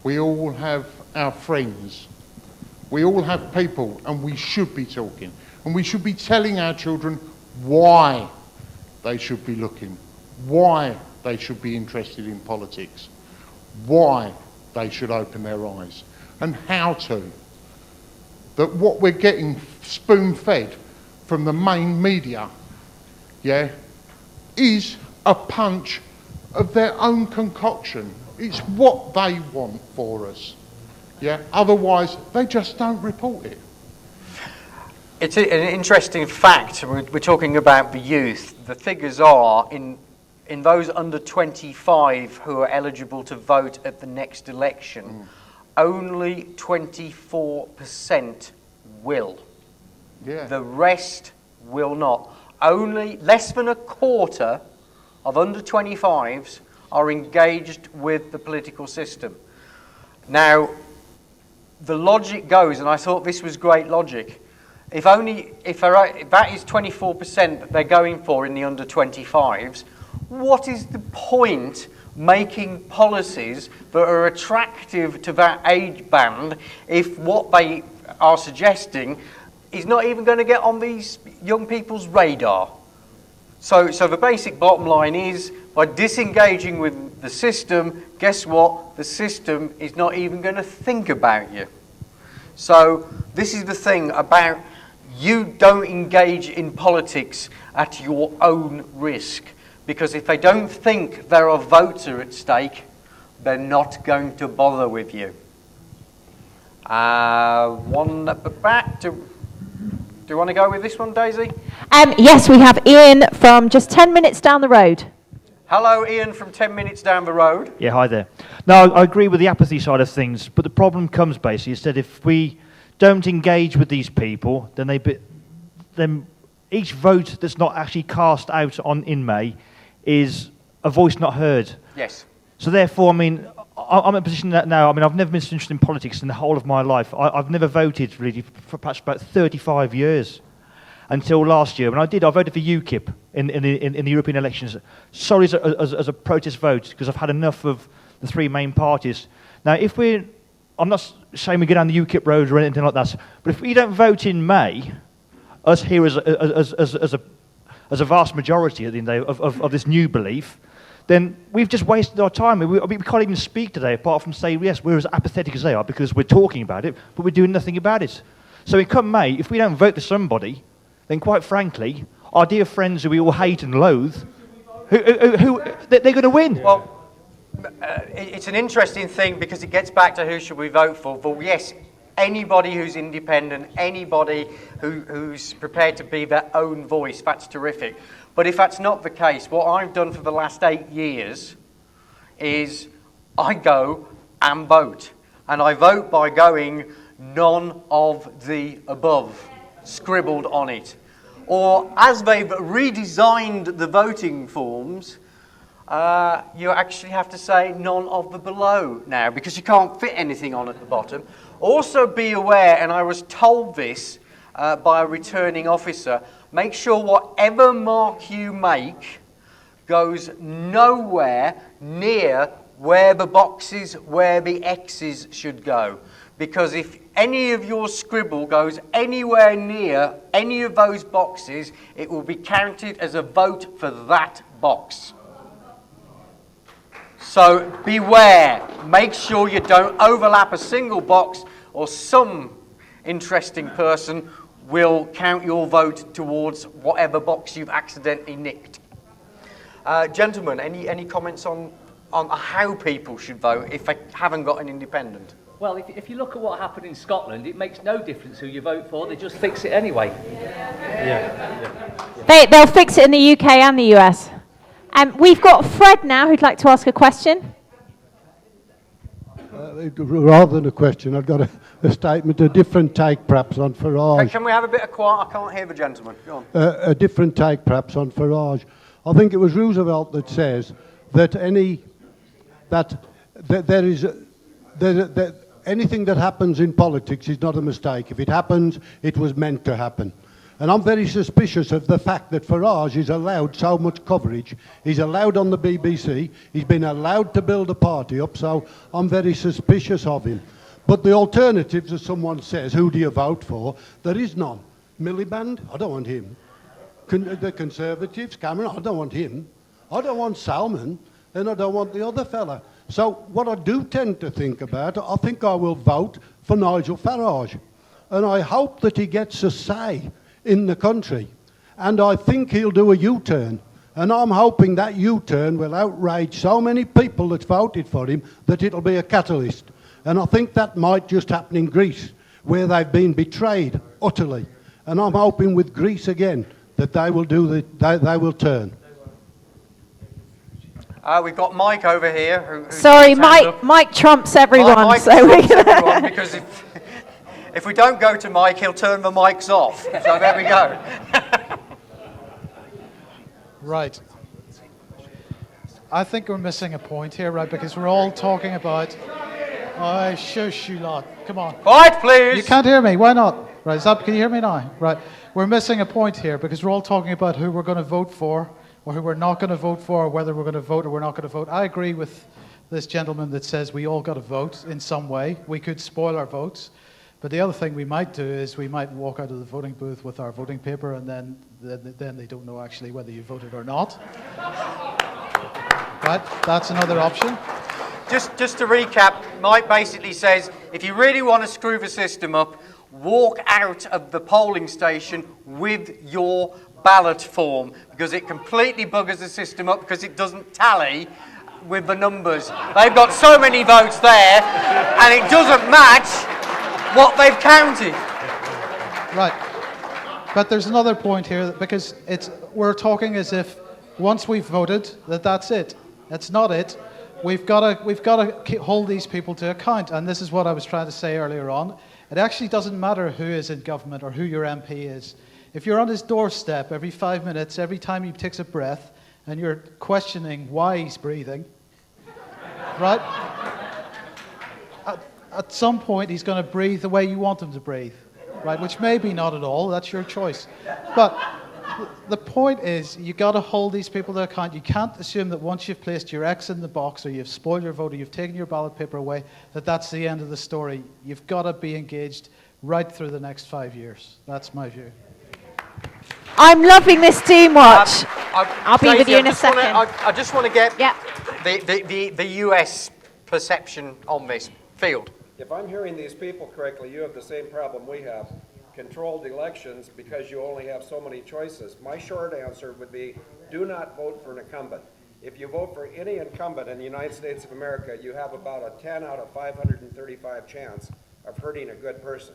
We all have our friends. We all have people, and we should be talking. And we should be telling our children why they should be looking, why they should be interested in politics, why they should open their eyes, and how to. That what we're getting spoon-fed from the main media yeah, is a punch of their own concoction. It's what they want for us. Yeah, otherwise they just don't report it. It's an interesting fact. We're talking about the youth. The figures are in those under 25 who are eligible to vote at the next election, only 24% will. Yeah. The rest will not. Only less than a quarter of under 25s are engaged with the political system. Now, the logic goes, and I thought this was great logic, if that is 24% that they're going for in the under 25s, what is the point making policies that are attractive to that age band if what they are suggesting is not even going to get on these young people's radar? So the basic bottom line is, by disengaging with the system, guess what? The system is not even going to think about you. So this is the thing about you don't engage in politics at your own risk. Because if they don't think there are votes are at stake, they're not going to bother with you. One at the back. Do you want to go with this one, Daisy? Yes, we have Ian from just 10 minutes down the road. Hello, Ian from 10 minutes down the road. Yeah, hi there. No, I agree with the apathy side of things, but the problem comes basically is that if we don't engage with these people, then each vote that's not actually cast out in May is a voice not heard. Yes. So therefore, I mean, I'm in a position that now, I mean, I've never been so interested in politics in the whole of my life. I've never voted really for perhaps about 35 years until last year. When I voted for UKIP in the European elections, solely as a protest vote, because I've had enough of the three main parties. Now, I'm not saying we go down the UKIP road or anything like that, but if we don't vote in May, us here as a vast majority at the end of the day of this new belief, then we've just wasted our time. We can't even speak today apart from say, yes, we're as apathetic as they are because we're talking about it, but we're doing nothing about it. So in come May, if we don't vote for somebody, then quite frankly, our dear friends who we all hate and loathe, they're going to win. Well, it's an interesting thing because it gets back to who should we vote for. But yes, anybody who's independent, anybody who's prepared to be their own voice, that's terrific. But if that's not the case, what I've done for the last 8 years is I go and vote. And I vote by going none of the above, scribbled on it. Or as they've redesigned the voting forms, you actually have to say none of the below now because you can't fit anything on at the bottom. Also be aware, and I was told this by a returning officer, make sure whatever mark you make goes nowhere near where the boxes, where the X's should go. Because if any of your scribble goes anywhere near any of those boxes, it will be counted as a vote for that box. So beware, make sure you don't overlap a single box or some interesting person will count your vote towards whatever box you've accidentally nicked. Gentlemen, any comments on how people should vote if they haven't got an independent? Well, if you look at what happened in Scotland, it makes no difference who you vote for, they just fix it anyway. They'll fix it in the UK and the US. We've got Fred now who'd like to ask a question. Rather than a question, I've got a statement, a different take perhaps on Farage. Can we have a bit of quiet? I can't hear the gentleman. Go on. A different take perhaps on Farage. I think it was Roosevelt that says that anything that happens in politics is not a mistake. If it happens, it was meant to happen. And I'm very suspicious of the fact that Farage is allowed so much coverage. He's allowed on the BBC. He's been allowed to build a party up, so I'm very suspicious of him. But the alternatives, as someone says, who do you vote for? There is none. Miliband? I don't want him. The Conservatives? Cameron? I don't want him. I don't want Salmon, and I don't want the other fella. So what I do tend to think about, I think I will vote for Nigel Farage. And I hope that he gets a say in the country. And I think he'll do a U-turn. And I'm hoping that U-turn will outrage so many people that voted for him that it'll be a catalyst. And I think that might just happen in Greece, where they've been betrayed utterly. And I'm hoping with Greece again that they will they will turn. We've got Mike over here. Sorry, Mike trumps everyone. Mike trumps everyone, because if we don't go to Mike, he'll turn the mics off. So there we go. Right. I think we're missing a point here, right? Because we're all talking about... Oh, shush, you lot. Come on. Quiet, please. You can't hear me. Why not? Right, can you hear me now? Right. We're missing a point here because we're all talking about who we're going to vote for or who we're not going to vote for, or whether we're going to vote or we're not going to vote. I agree with this gentleman that says we all got to vote in some way. We could spoil our votes. But the other thing we might do is we might walk out of the voting booth with our voting paper, and then they don't know actually whether you voted or not. Right? That's another option. Just to recap, Mike basically says, if you really want to screw the system up, walk out of the polling station with your ballot form, because it completely buggers the system up because it doesn't tally with the numbers. They've got so many votes there, and it doesn't match what they've counted. Right. But there's another point here, because we're talking as if once we've voted, that's it. That's not it. We've got to hold these people to account, and this is what I was trying to say earlier on. It actually doesn't matter who is in government or who your MP is. If you're on his doorstep every 5 minutes, every time he takes a breath, and you're questioning why he's breathing, right? At some point, he's going to breathe the way you want him to breathe, right? Which maybe not at all. That's your choice. But the point is, you got to hold these people to account. You can't assume that once you've placed your X in the box, or you've spoiled your vote, or you've taken your ballot paper away, that's the end of the story. You've got to be engaged right through the next 5 years. That's my view. I'm loving this Doomwatch. I'll be with you in a second. I just want to get the US perception on this field. If I'm hearing these people correctly, you have the same problem we have. Controlled elections because you only have so many choices. My short answer would be, do not vote for an incumbent. If you vote for any incumbent in the United States of America, you have about a 10 out of 535 chance of hurting a good person.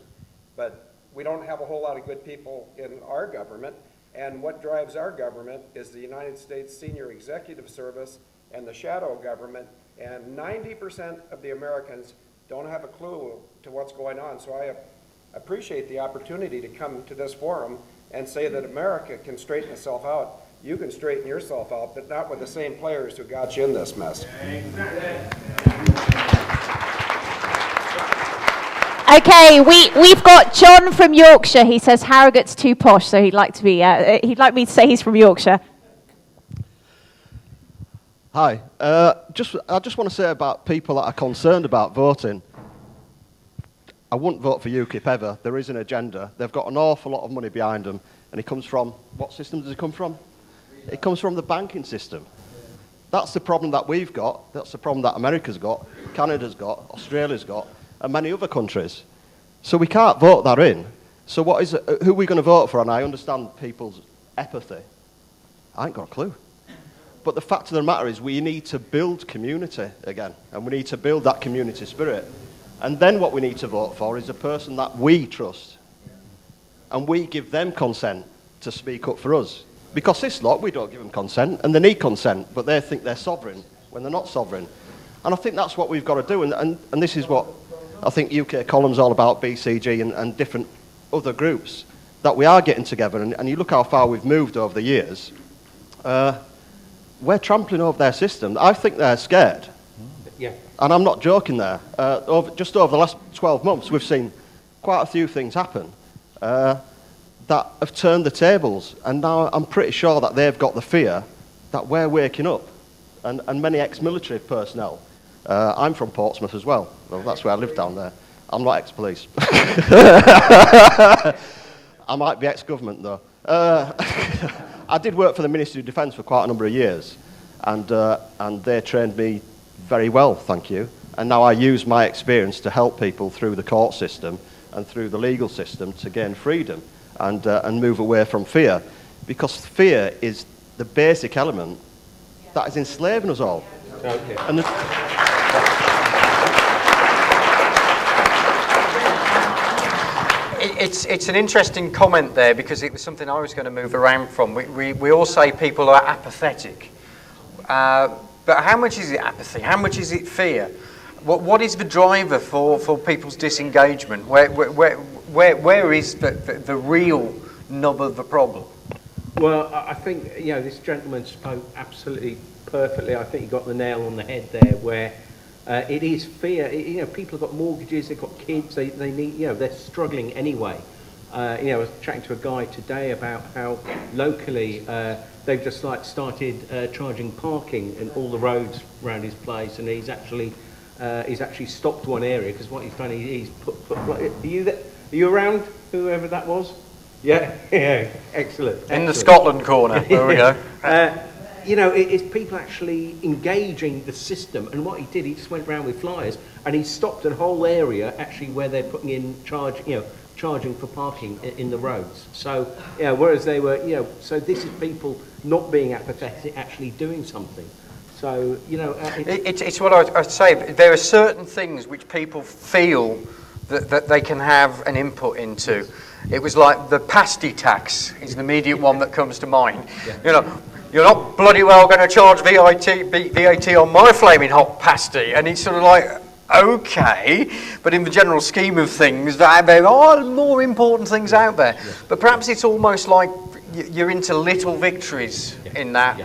But we don't have a whole lot of good people in our government, and what drives our government is the United States Senior Executive Service and the shadow government, and 90% of the Americans don't have a clue to what's going on. So I appreciate the opportunity to come to this forum and say that America can straighten itself out. You can straighten yourself out, but not with the same players who got you in this mess. Okay, we've got John from Yorkshire. He says Harrogate's too posh, so he'd like me to say he's from Yorkshire. Hi. I just want to say about people that are concerned about voting. I wouldn't vote for UKIP ever. There is an agenda. They've got an awful lot of money behind them, and it comes from, what system does it come from? It comes from the banking system. That's the problem that we've got. That's the problem that America's got, Canada's got, Australia's got, and many other countries. So we can't vote that in. So who are we going to vote for? And I understand people's apathy. I ain't got a clue. But the fact of the matter is we need to build community again, and we need to build that community spirit. And then what we need to vote for is a person that we trust. And we give them consent to speak up for us. Because this lot, we don't give them consent, and they need consent, but they think they're sovereign when they're not sovereign. And I think that's what we've got to do, and this is what I think UK Column's all about, BCG and different other groups, that we are getting together, and you look how far we've moved over the years. We're trampling over their system. I think they're scared. Yeah. And I'm not joking there. Just over the last 12 months, we've seen quite a few things happen that have turned the tables. And now I'm pretty sure that they've got the fear that we're waking up. And many ex-military personnel. I'm from Portsmouth as well. Well, that's where I live down there. I'm not ex-police. I might be ex-government, though. I did work for the Ministry of Defence for quite a number of years. And they trained me very well, thank you. And now I use my experience to help people through the court system and through the legal system to gain freedom and move away from fear. because fear is the basic element that is enslaving us all. Okay. And It's an interesting comment there, because it was something I was going to move around from. We all say people are apathetic. But how much is it apathy? How much is it fear? What is the driver for people's disengagement? Where is the real nub of the problem? Well, I think, this gentleman spoke absolutely perfectly. I think he got the nail on the head there, where it is fear. People have got mortgages, they've got kids, they need, they're struggling anyway. I was chatting to a guy today about how locally they've just started charging parking in all the roads around his place, and he's actually stopped one area, because what he's done, he's put are you around, whoever that was? Yeah, yeah, excellent. In the Scotland corner, there we go. It's people actually engaging the system, and what he did, he just went around with flyers, and he stopped a whole area actually where they're putting in charging for parking in the roads. So, whereas they were, so this is people not being apathetic, actually doing something. So, it's what I'd say. There are certain things which people feel that they can have an input into. It was like the pasty tax is the immediate one that comes to mind. Yeah. You're not bloody well going to charge VAT on my flaming hot pasty. And it's sort of like, okay, but in the general scheme of things, there are more important things out there. Yeah. But perhaps it's almost like you're into little victories in that,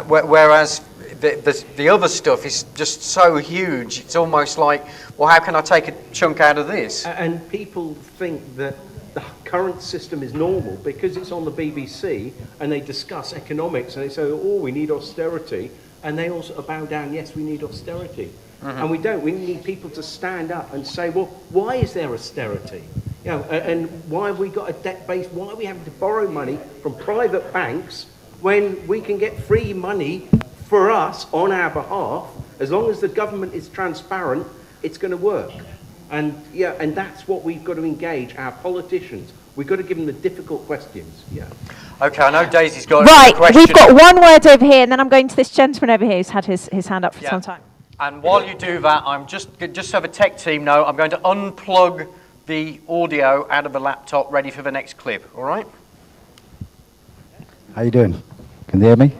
whereas the other stuff is just so huge. It's almost like, well, how can I take a chunk out of this? And people think that the current system is normal because it's on the BBC and they discuss economics and they say, oh, we need austerity. And they also bow down, yes, we need austerity. Mm-hmm. And we don't. We need people to stand up and say, well, why is there austerity? And why have we got a debt base? Why are we having to borrow money from private banks when we can get free money for us on our behalf? As long as the government is transparent, it's going to work. And and that's what we've got to engage our politicians. We've got to give them the difficult questions. Yeah. Okay, I know Daisy's got a question. Right, we've got one word over here, and then I'm going to this gentleman over here who's had his hand up for some time. And while you do that, I'm just so the tech team know, I'm going to unplug the audio out of the laptop, ready for the next clip. All right? How you doing? Can they hear me?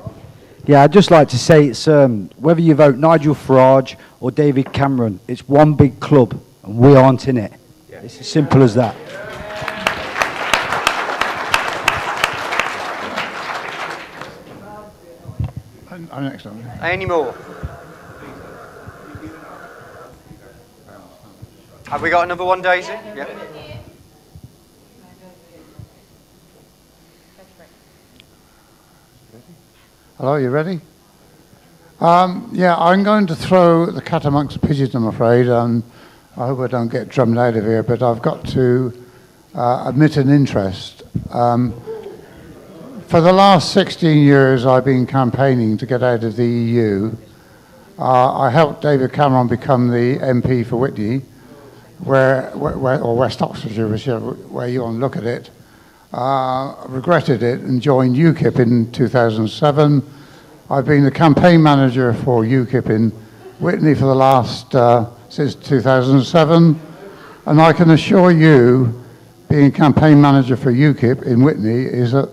Yeah, I'd just like to say it's whether you vote Nigel Farage or David Cameron, it's one big club, and we aren't in it. Yeah. It's as simple as that. Next one. Any more? Have we got another one, Daisy? Yeah. Hello, you ready? Yeah, I'm going to throw the cat amongst the pigeons, I'm afraid, and I hope I don't get drummed out of here, but I've got to admit an interest. For the last 16 years, I've been campaigning to get out of the EU. I helped David Cameron become the MP for Whitney, or West Oxfordshire, whichever way you want to look at it. Regretted it and joined UKIP in 2007. I've been the campaign manager for UKIP in Whitney for the last, since 2007. And I can assure you, being campaign manager for UKIP in Whitney is an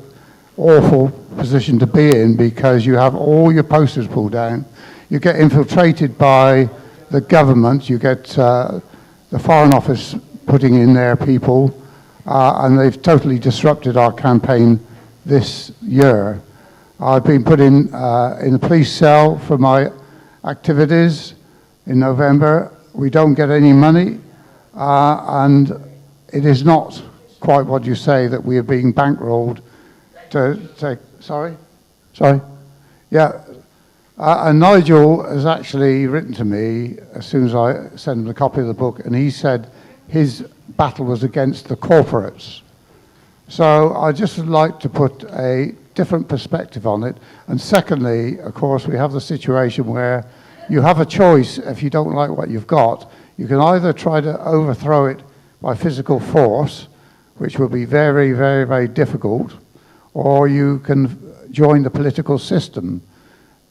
awful position to be in, because you have all your posters pulled down. You get infiltrated by the government. You get the Foreign Office putting in their people, and they've totally disrupted our campaign this year. I've been put in the police cell for my activities in November. We don't get any money, and it is not quite what you say, that we are being bankrolled to take. Sorry? Yeah. And Nigel has actually written to me as soon as I sent him a copy of the book, and he said his battle was against the corporates. So I just would like to put a different perspective on it. And secondly, of course, we have the situation where you have a choice. If you don't like what you've got, you can either try to overthrow it by physical force, which will be very, very, very difficult, or you can join the political system.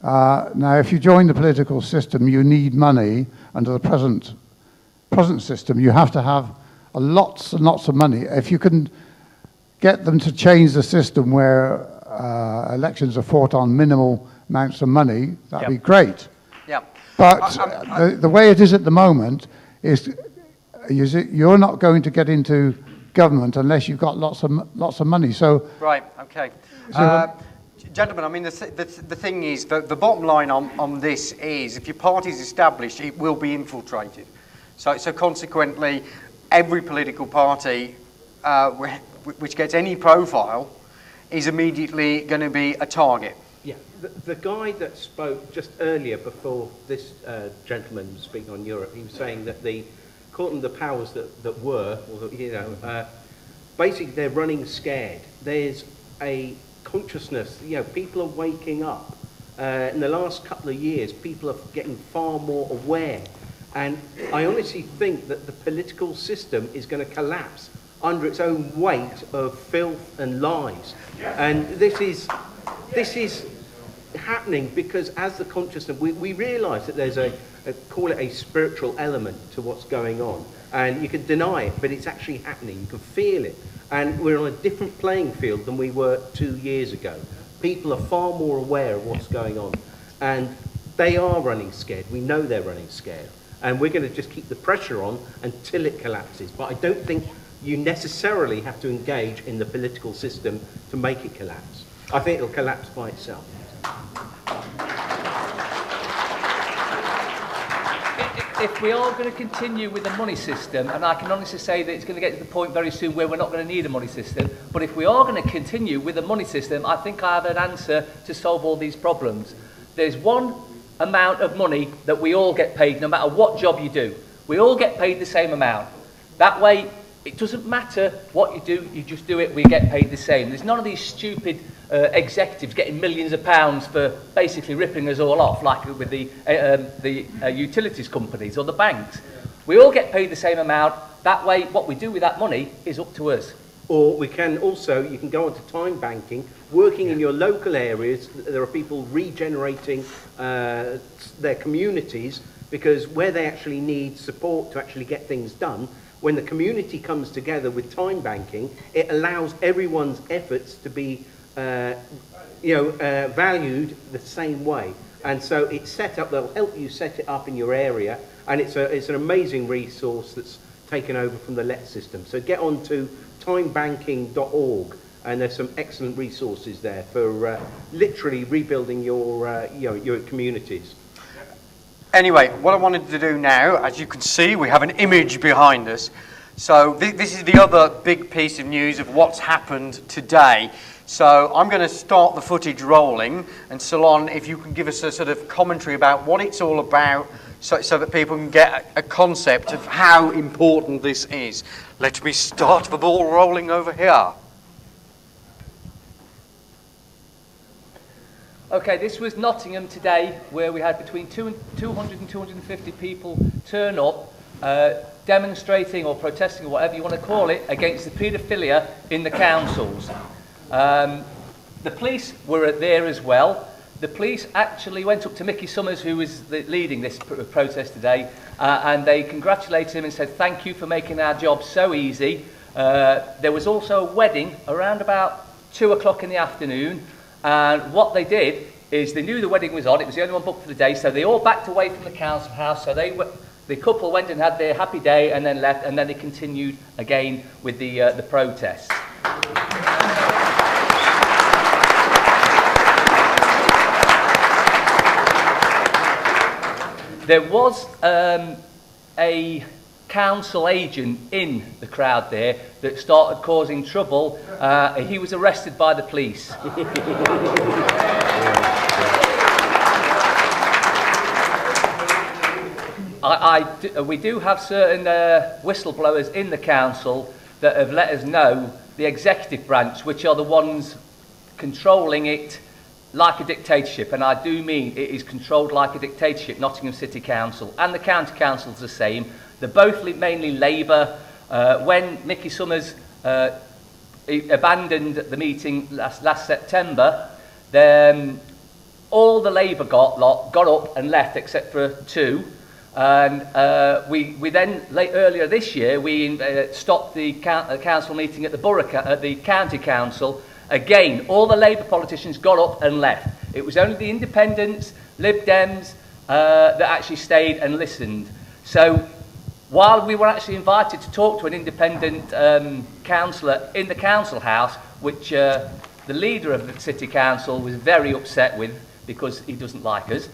Now, if you join the political system, you need money. Under the present system, you have to have lots and lots of money. If you can get them to change the system where elections are fought on minimal amounts of money, that'd be great. Yeah. But the way it is at the moment is you're not going to get into government unless you've got lots of money. So right. Okay. Gentlemen, I mean, the thing is, the bottom line on this is, if your party's established, it will be infiltrated. So consequently, every political party which gets any profile is immediately going to be a target. Yeah, the guy that spoke just earlier before this gentleman was speaking on Europe, he was saying that according to the powers that were, or basically they're running scared. There's a consciousness, people are waking up. In the last couple of years, people are getting far more aware. And I honestly think that the political system is going to collapse under its own weight of filth and lies. And this is happening because as the consciousness, we realise that there's call it a spiritual element to what's going on. And you can deny it, but it's actually happening. You can feel it. And we're on a different playing field than we were 2 years ago. People are far more aware of what's going on. And they are running scared. We know they're running scared. And we're going to just keep the pressure on until it collapses. But I don't think you necessarily have to engage in the political system to make it collapse. I think it'll collapse by itself. If we are going to continue with the money system, and I can honestly say that it's going to get to the point very soon where we're not going to need a money system, but if we are going to continue with the money system, I think I have an answer to solve all these problems. There's one amount of money that we all get paid, no matter what job you do. We all get paid the same amount. That way, it doesn't matter what you do, you just do it, we get paid the same. There's none of these stupid executives getting millions of pounds for basically ripping us all off, like with the utilities companies or the banks. We all get paid the same amount. That way, what we do with that money is up to us. Or we can also, you can go onto time banking, working in your local areas. There are people regenerating their communities because where they actually need support to actually get things done, when the community comes together with time banking, it allows everyone's efforts to be valued the same way. And so it's set up, they'll help you set it up in your area, and it's an amazing resource that's taken over from the LET system. So get on to timebanking.org, and there's some excellent resources there for literally rebuilding your communities. Anyway, what I wanted to do now, as you can see, we have an image behind us. So this is the other big piece of news of what's happened today. So I'm going to start the footage rolling, and Salon, if you can give us a sort of commentary about what it's all about, so that people can get a concept of how important this is. Let me start the ball rolling over here. Okay, this was Nottingham today, where we had between 200 and 250 people turn up, demonstrating or protesting, or whatever you want to call it, against the paedophilia in the councils. The police were there as well. The police actually went up to Mickey Summers, who was leading this protest today, and they congratulated him and said, thank you for making our job so easy. There was also a wedding around about 2 o'clock in the afternoon, and what they did is they knew the wedding was on. It was the only one booked for the day, so they all backed away from the council house. So the couple went and had their happy day and then left, and then they continued again with the protest. There was a council agent in the crowd there that started causing trouble. He was arrested by the police. We do have certain whistleblowers in the council that have let us know, the executive branch, which are the ones controlling it like a dictatorship, and I do mean it is controlled like a dictatorship. Nottingham City Council and the County Council's the same. They're both mainly Labour. When Mickey Summers he abandoned the meeting last September. All the Labour got up and left except for 2. And we then, earlier this year, we stopped the council meeting at the county council. Again, all the Labour politicians got up and left. It was only the independents, Lib Dems, that actually stayed and listened. So while we were actually invited to talk to an independent councillor in the council house, which the leader of the city council was very upset with because he doesn't like us,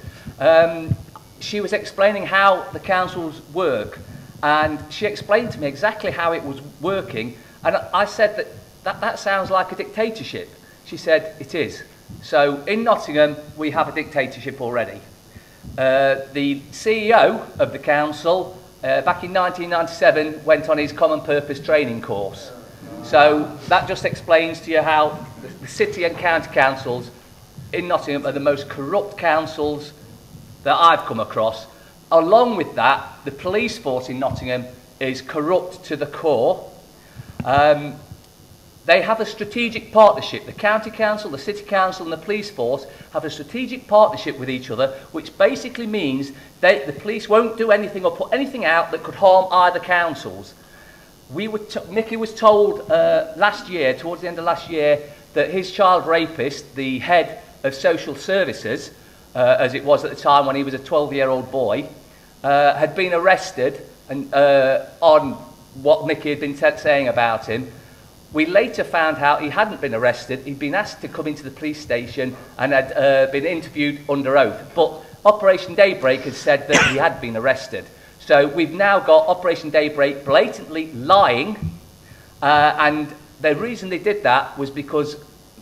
she was explaining how the councils work, and she explained to me exactly how it was working, and I said that sounds like a dictatorship. She said it is. So in Nottingham we have a dictatorship already. The CEO of the council back in 1997 went on his common purpose training course. So that just explains to you how the city and county councils in Nottingham are the most corrupt councils that I've come across. Along with that, the police force in Nottingham is corrupt to the core. They have a strategic partnership. The county council, the city council and the police force have a strategic partnership with each other, which basically means that the police won't do anything or put anything out that could harm either councils. Nicky was told last year, towards the end of last year, that his child rapist, the head of social services, as it was at the time when he was a 12-year-old boy, had been arrested and, on what Nicky had been saying about him. We later found out he hadn't been arrested. He'd been asked to come into the police station and had been interviewed under oath. But Operation Daybreak has said that he had been arrested. So we've now got Operation Daybreak blatantly lying. And the reason they did that was because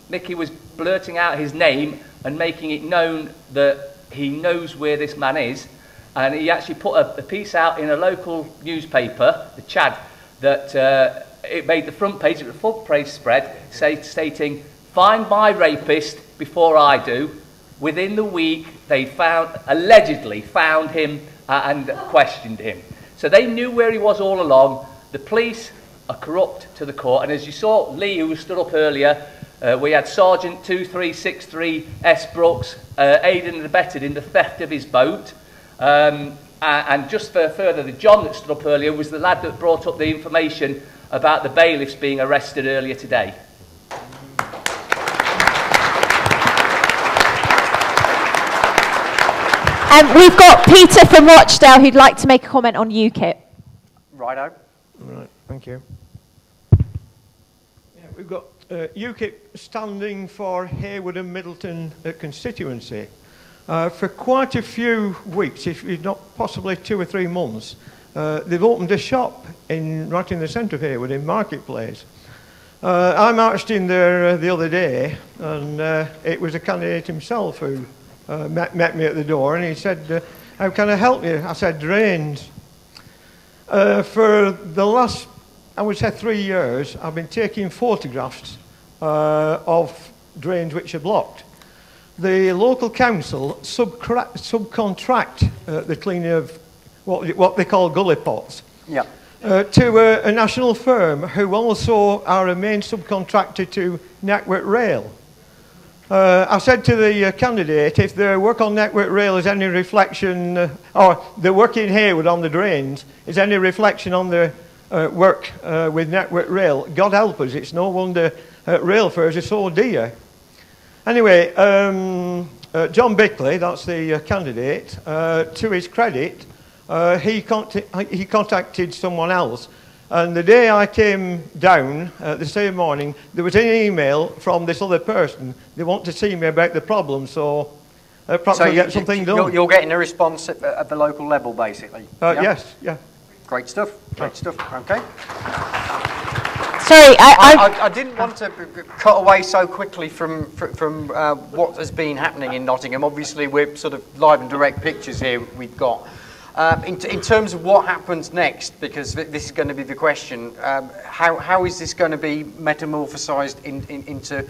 Nicky was blurting out his name and making it known that he knows where this man is. And he actually put a piece out in a local newspaper, the Chad, that it made the front page, it was a full page spread, stating, "Find my rapist before I do." Within the week, they allegedly found him and questioned him. So they knew where he was all along. The police are corrupt to the core. And as you saw, Lee, who stood up earlier, we had Sergeant 2363 S. Brooks aided and abetted in the theft of his boat. And just for further, the John that stood up earlier was the lad that brought up the information about the bailiffs being arrested earlier today. We've got Peter from Rochdale who'd like to make a comment on UKIP. Righto. Right, thank you. Yeah, we've got UKIP standing for Harewood and Middleton constituency. For quite a few weeks, if not possibly 2 or 3 months, they've opened a shop right in the centre of Harewood, in Marketplace. I marched in there the other day, and it was a candidate himself who met me at the door, and he said, "How can I help you?" I said, "Drains." For the last, I would say 3 years, I've been taking photographs of drains which are blocked. The local council subcontract the cleaning of what they call gully pots to a national firm who also are a main subcontractor to Network Rail. I said to the candidate, if their work on Network Rail is any reflection, or the work in Harewood on the drains is any reflection on their work with Network Rail, God help us, it's no wonder rail fares are so dear. Anyway, John Bickley, that's the candidate, to his credit, he contacted someone else. And the day I came down, the same morning, there was an email from this other person. They want to see me about the problem, so perhaps I'll get something done. You're getting a response at the local level, basically? Yeah? Yes, yeah. Great stuff, okay. Sorry, I didn't want to cut away so quickly from what has been happening in Nottingham. Obviously, we're sort of live and direct pictures here we've got. In terms of what happens next, because this is going to be the question, how is this going to be metamorphosized into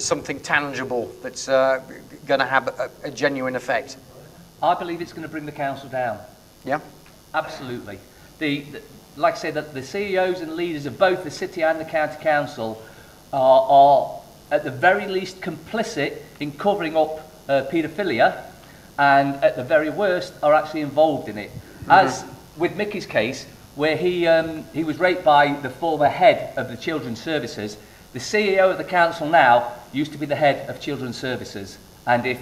something tangible that's going to have a genuine effect? I believe it's going to bring the council down. Yeah? Absolutely. Like I say, the CEOs and leaders of both the city and the county council are at the very least complicit in covering up paedophilia, and at the very worst are actually involved in it. As with Mickey's case, where he was raped by the former head of the Children's Services, the CEO of the council now used to be the head of Children's Services. And if,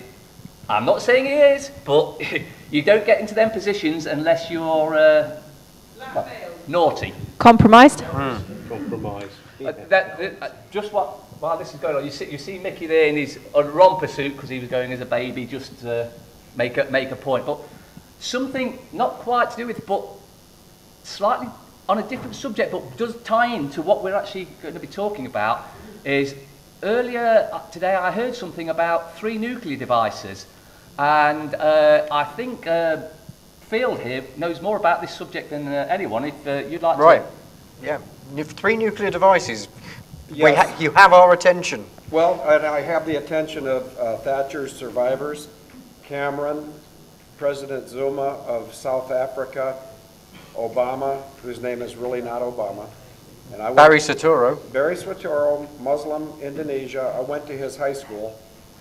I'm not saying he is, but you don't get into them positions unless you're naughty. Compromised? Compromise. Just while this is going on, you see Mickey there in his romper suit because he was going as a baby, just to make a point. But something not quite to do with, but slightly on a different subject, but does tie into what we're actually going to be talking about, is earlier today I heard something about 3 nuclear devices, and I think Field here knows more about this subject than anyone. If you'd like to. Yeah. 3 nuclear devices. Yes. You have our attention. Well, and I have the attention of Thatcher's survivors, Cameron, President Zuma of South Africa, Obama, whose name is really not Obama. And Barry Soetoro. Barry Soetoro, Muslim, Indonesia. I went to his high school,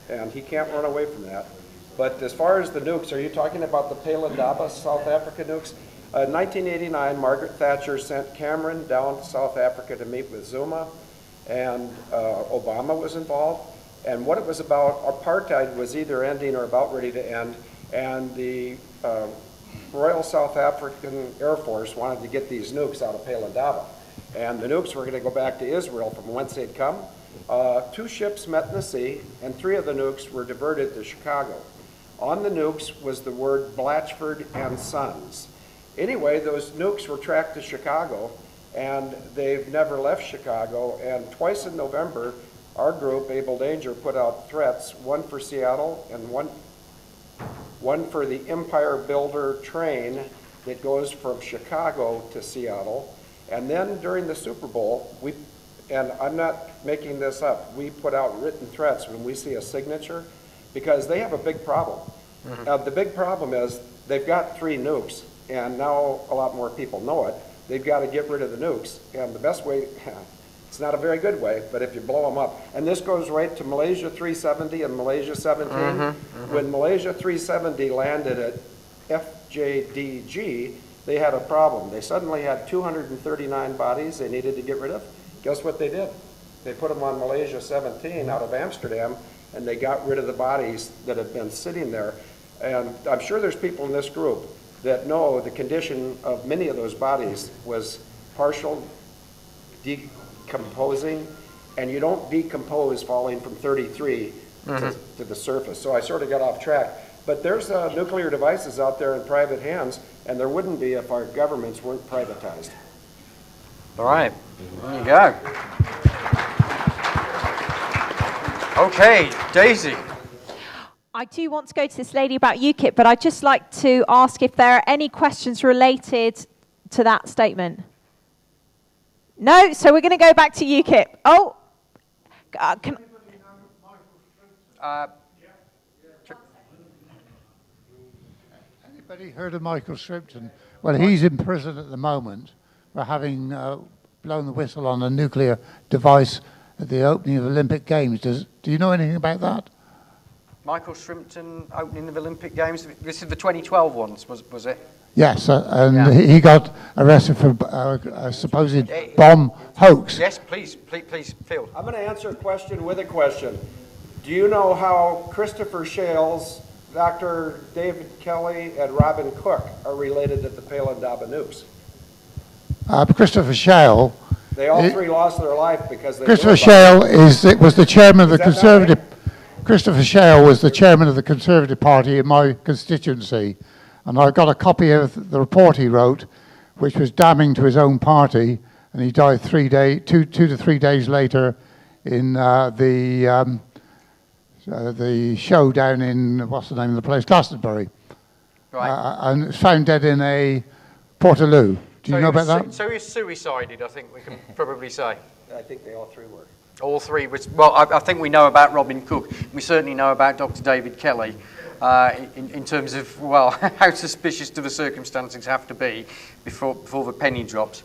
and he can't run away from that. But as far as the nukes, are you talking about the Pelindaba South Africa nukes? In 1989, Margaret Thatcher sent Cameron down to South Africa to meet with Zuma, and Obama was involved. And what it was about, apartheid was either ending or about ready to end, and the Royal South African Air Force wanted to get these nukes out of Pelindaba. And the nukes were going to go back to Israel from whence they'd come. 2 ships met in the sea, and 3 of the nukes were diverted to Chicago. On the nukes was the word Blatchford and Sons. Anyway, those nukes were tracked to Chicago, and they've never left Chicago. And twice in November, our group, Able Danger, put out threats, one for Seattle and one for the Empire Builder train that goes from Chicago to Seattle. And then during the Super Bowl, and I'm not making this up, we put out written threats when we see a signature, because they have a big problem. The big problem is they've got 3 nukes, and now a lot more people know it. They've got to get rid of the nukes. And the best way, it's not a very good way, but if you blow them up. And this goes right to Malaysia 370 and Malaysia 17. When Malaysia 370 landed at FJDG, they had a problem. They suddenly had 239 bodies they needed to get rid of. Guess what they did? They put them on Malaysia 17 out of Amsterdam, and they got rid of the bodies that had been sitting there. And I'm sure there's people in this group that know the condition of many of those bodies was partial decomposing, and you don't decompose falling from 33 to the surface. So I sort of got off track. But there's nuclear devices out there in private hands, and there wouldn't be if our governments weren't privatized. All right, there you go. Okay, Daisy. I do want to go to this lady about UKIP, but I'd just like to ask if there are any questions related to that statement. No? So we're going to go back to UKIP. Oh, can... Anybody heard of Michael Shrimpton? Well, he's in prison at the moment for having blown the whistle on a nuclear device at the opening of Olympic Games. Do you know anything about that? Michael Shrimpton opening of Olympic Games. This is the 2012 ones, was it? Yes, and he got arrested for a supposed bomb hoax. Yes, please, Phil. I'm going to answer a question with a question. Do you know how Christopher Shales, Dr. David Kelly, and Robin Cook are related to the Pelindaba nukes? Christopher Shale. They all 3 lost their life because they. Christopher Shale was the chairman of the Conservative. Christopher Shale was the chairman of the Conservative Party in my constituency, and I got a copy of the report he wrote, which was damning to his own party, and he died 2 to 3 days later in the show down in, what's the name of the place, Glastonbury. Right. And was found dead in a Portaloo. Do you know about that? So he suicided, I think we can probably say. I think they all 3 were. All 3 was, well, I think we know about Robin Cook. We certainly know about Dr. David Kelly in terms of, well, how suspicious do the circumstances have to be before the penny drops.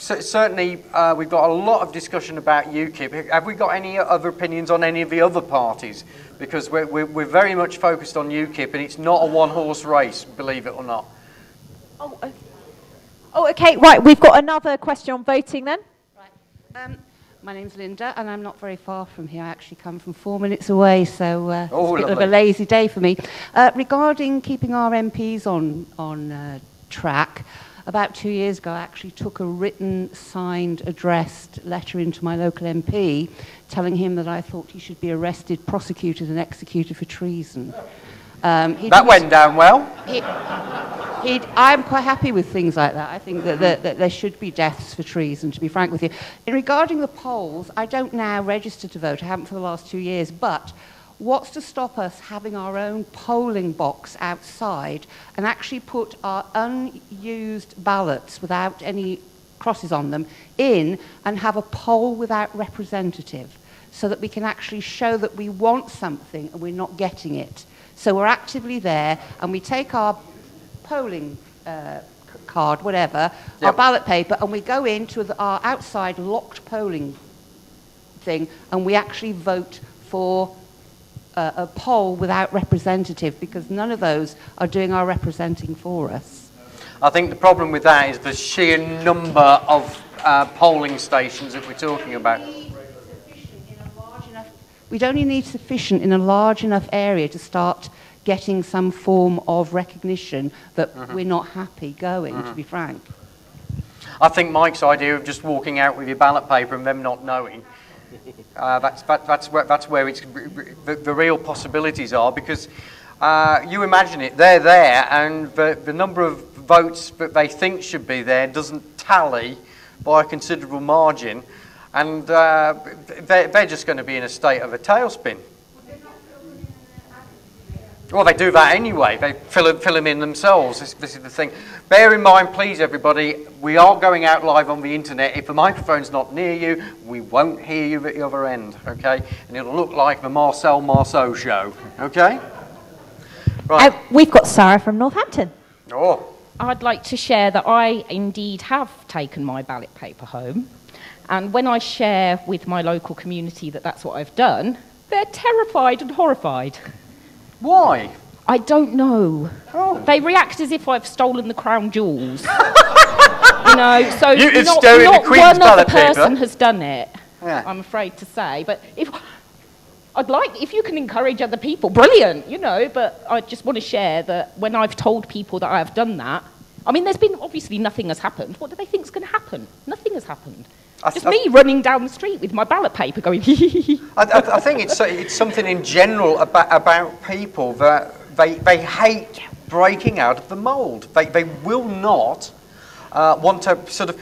certainly, we've got a lot of discussion about UKIP. Have we got any other opinions on any of the other parties? Because we're very much focused on UKIP, and it's not a one-horse race, believe it or not. Oh, okay, right. We've got another question on voting then. My name's Linda, and I'm not very far from here. I actually come from 4 minutes away, so it's a bit of a lovely. lazy day for me. Regarding keeping our MPs on track, about 2 years ago, I actually took a written, signed, addressed letter into my local MP telling him that I thought he should be arrested, prosecuted, and executed for treason. That went down well. I'm quite happy with things like that. I think that there should be deaths for treason, to be frank with you. In regarding the polls, I don't now register to vote. I haven't for the last 2 years. But what's to stop us having our own polling box outside and actually put our unused ballots without any crosses on them in and have a poll without representative so that we can actually show that we want something and we're not getting it? So we're actively there and we take our polling card, whatever, our ballot paper, and we go into our outside locked polling thing and we actually vote for a poll without representative, because none of those are doing our representing for us. I think the problem with that is the sheer number of polling stations that we're talking about. We'd only need sufficient in a large enough area to start getting some form of recognition that we're not happy going, to be frank. I think Mike's idea of just walking out with your ballot paper and them not knowing, that's where it's, the real possibilities are, because you imagine it, they're there, and the number of votes that they think should be there doesn't tally by a considerable margin, and they're just going to be in a state of a tailspin. Well, they do that anyway. They fill them in themselves. This is the thing. Bear in mind, please, everybody, we are going out live on the internet. If the microphone's not near you, we won't hear you at the other end, okay? And it'll look like the Marcel Marceau show, okay? Right. We've got Sarah from Northampton. Oh. I'd like to share that I indeed have taken my ballot paper home. And when I share with my local community that that's what I've done, they're terrified and horrified. Why? I don't know. Oh. They react as if I've stolen the crown jewels. So You've not stolen the Queen's one other ballot paper. person has done it, Yeah. I'm afraid to say. But if you can encourage other people, brilliant, but I just want to share that when I've told people that I have done that, I mean, there's been, obviously nothing has happened. What do they think is going to happen? Nothing has happened. Just me running down the street with my ballot paper going, I think it's something in general about people that they hate breaking out of the mould. They will not want to sort of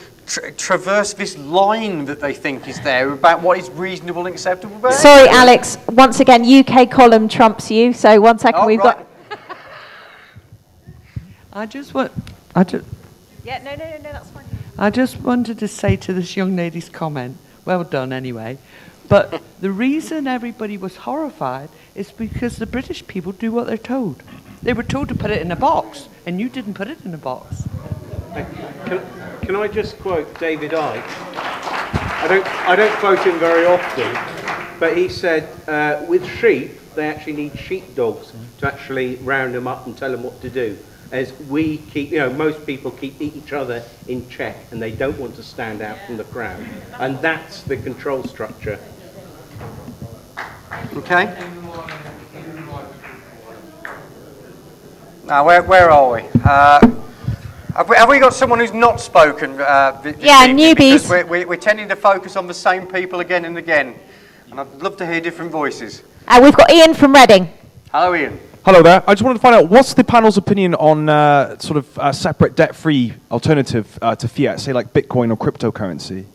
traverse this line that they think is there about what is reasonable and acceptable behaviour. Sorry, Alex. Once again, UK column trumps you. So 1 second, we've got. Yeah, no, that's fine. I just wanted to say to this young lady's comment, well done anyway, but the reason everybody was horrified is because the British people do what they're told. They were told to put it in a box, and you didn't put it in a box. Can I just quote David Icke? I don't quote him very often, but he said, with sheep, they actually need sheepdogs to actually round them up and tell them what to do. As we keep, most people keep each other in check and they don't want to stand out from the crowd. And that's the control structure. Okay. Now, where are we? Have we got someone who's not spoken this evening? Newbies. Because we're tending to focus on the same people again and again. And I'd love to hear different voices. We've got Ian from Reading. Hello, Ian. Hello there. I just wanted to find out, what's the panel's opinion on sort of a separate debt-free alternative to fiat, say like Bitcoin or cryptocurrency?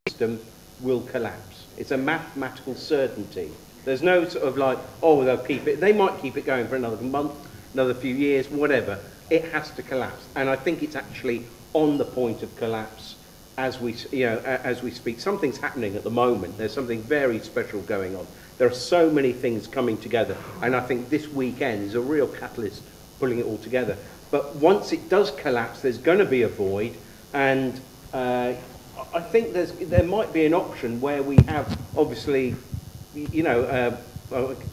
System will collapse. It's a mathematical certainty. There's no sort of like, they'll keep it. They might keep it going for another month, another few years, whatever. It has to collapse. And I think it's actually on the point of collapse as we speak. Something's happening at the moment. There's something very special going on. There are so many things coming together, and I think this weekend is a real catalyst pulling it all together. But once it does collapse, there's going to be a void, and I think there might be an option where we have, obviously, I'm going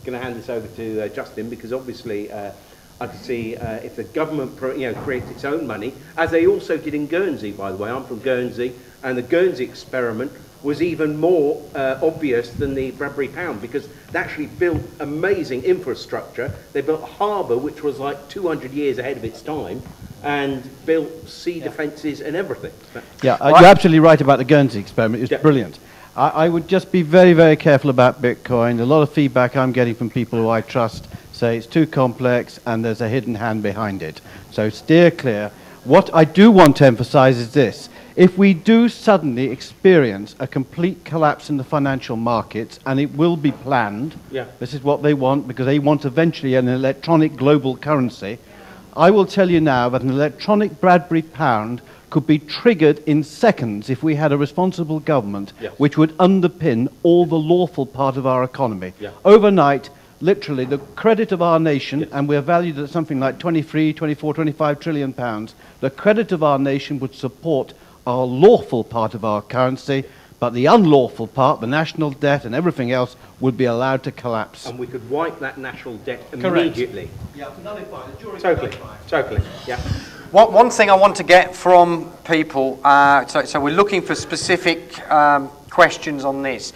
to hand this over to Justin, because obviously I can see if the government creates its own money, as they also did in Guernsey, by the way. I'm from Guernsey, and the Guernsey experiment was even more obvious than the Bradbury Pound, because they actually built amazing infrastructure. They built a harbour which was like 200 years ahead of its time, and built sea defences and everything. Yeah, you're absolutely right about the Guernsey experiment. It was brilliant. I would just be very, very careful about Bitcoin. A lot of feedback I'm getting from people who I trust say it's too complex and there's a hidden hand behind it. So steer clear. What I do want to emphasize is this. If we do suddenly experience a complete collapse in the financial markets, and it will be planned, this is what they want, because they want eventually an electronic global currency, I will tell you now that an electronic Bradbury Pound could be triggered in seconds if we had a responsible government which would underpin all the lawful part of our economy. Overnight, literally, the credit of our nation, and we're valued at something like 23, 24, 25 trillion pounds, the credit of our nation would support our lawful part of our currency, but the unlawful part, the national debt and everything else, would be allowed to collapse. And we could wipe that national debt immediately. Yeah, nullify the jury. Totally, yeah. One thing I want to get from people, so we're looking for specific questions on this.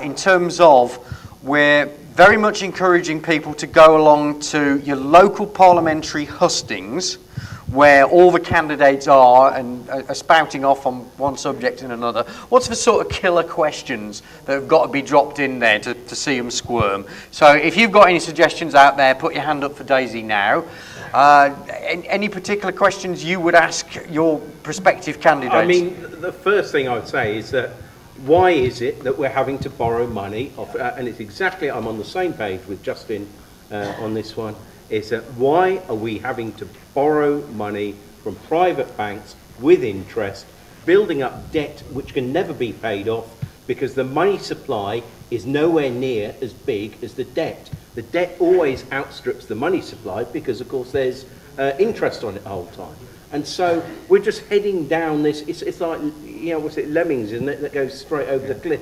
In terms of, we're very much encouraging people to go along to your local parliamentary hustings, where all the candidates are and are spouting off on one subject and another. What's the sort of killer questions that have got to be dropped in there to see them squirm? So if you've got any suggestions out there, put your hand up for Daisy now. Any particular questions you would ask your prospective candidates? I mean, the first thing I would say is that why is it that we're having to borrow money? And it's exactly, I'm on the same page with Justin on this one, is that why are we having to borrow money from private banks with interest, building up debt which can never be paid off, because the money supply is nowhere near as big as the debt. The debt always outstrips the money supply because, of course, there's interest on it the whole time. And so we're just heading down this, it's like, what's it, lemmings, isn't it, that goes straight over the cliff,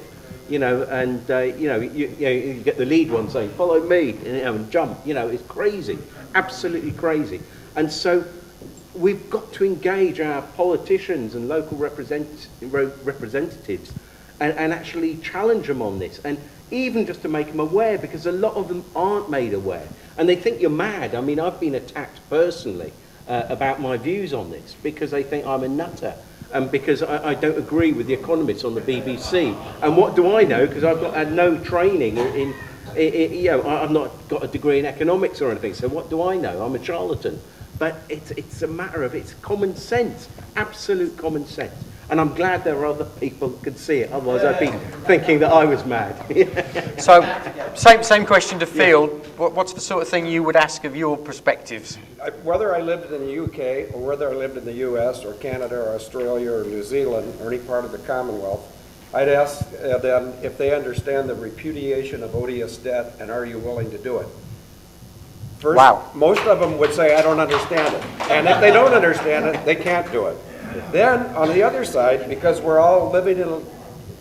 and, you get the lead one saying, follow me, and jump, it's crazy, absolutely crazy. And so we've got to engage our politicians and local representatives and actually challenge them on this, and even just to make them aware, because a lot of them aren't made aware, and they think you're mad. I mean, I've been attacked personally about my views on this, because they think I'm a nutter, and because I don't agree with the economists on the BBC. And what do I know? Because I've had no training I've not got a degree in economics or anything, so what do I know? I'm a charlatan. But it's a matter of, it's common sense, absolute common sense. And I'm glad there are other people that could see it, otherwise I'd be thinking that I was mad. So, same question to Field. What's the sort of thing you would ask of your perspectives? Whether I lived in the UK or whether I lived in the US or Canada or Australia or New Zealand or any part of the Commonwealth, I'd ask them if they understand the repudiation of odious debt, and are you willing to do it? First, most of them would say, I don't understand it. And if they don't understand it, they can't do it. Then, on the other side, because we're all living in a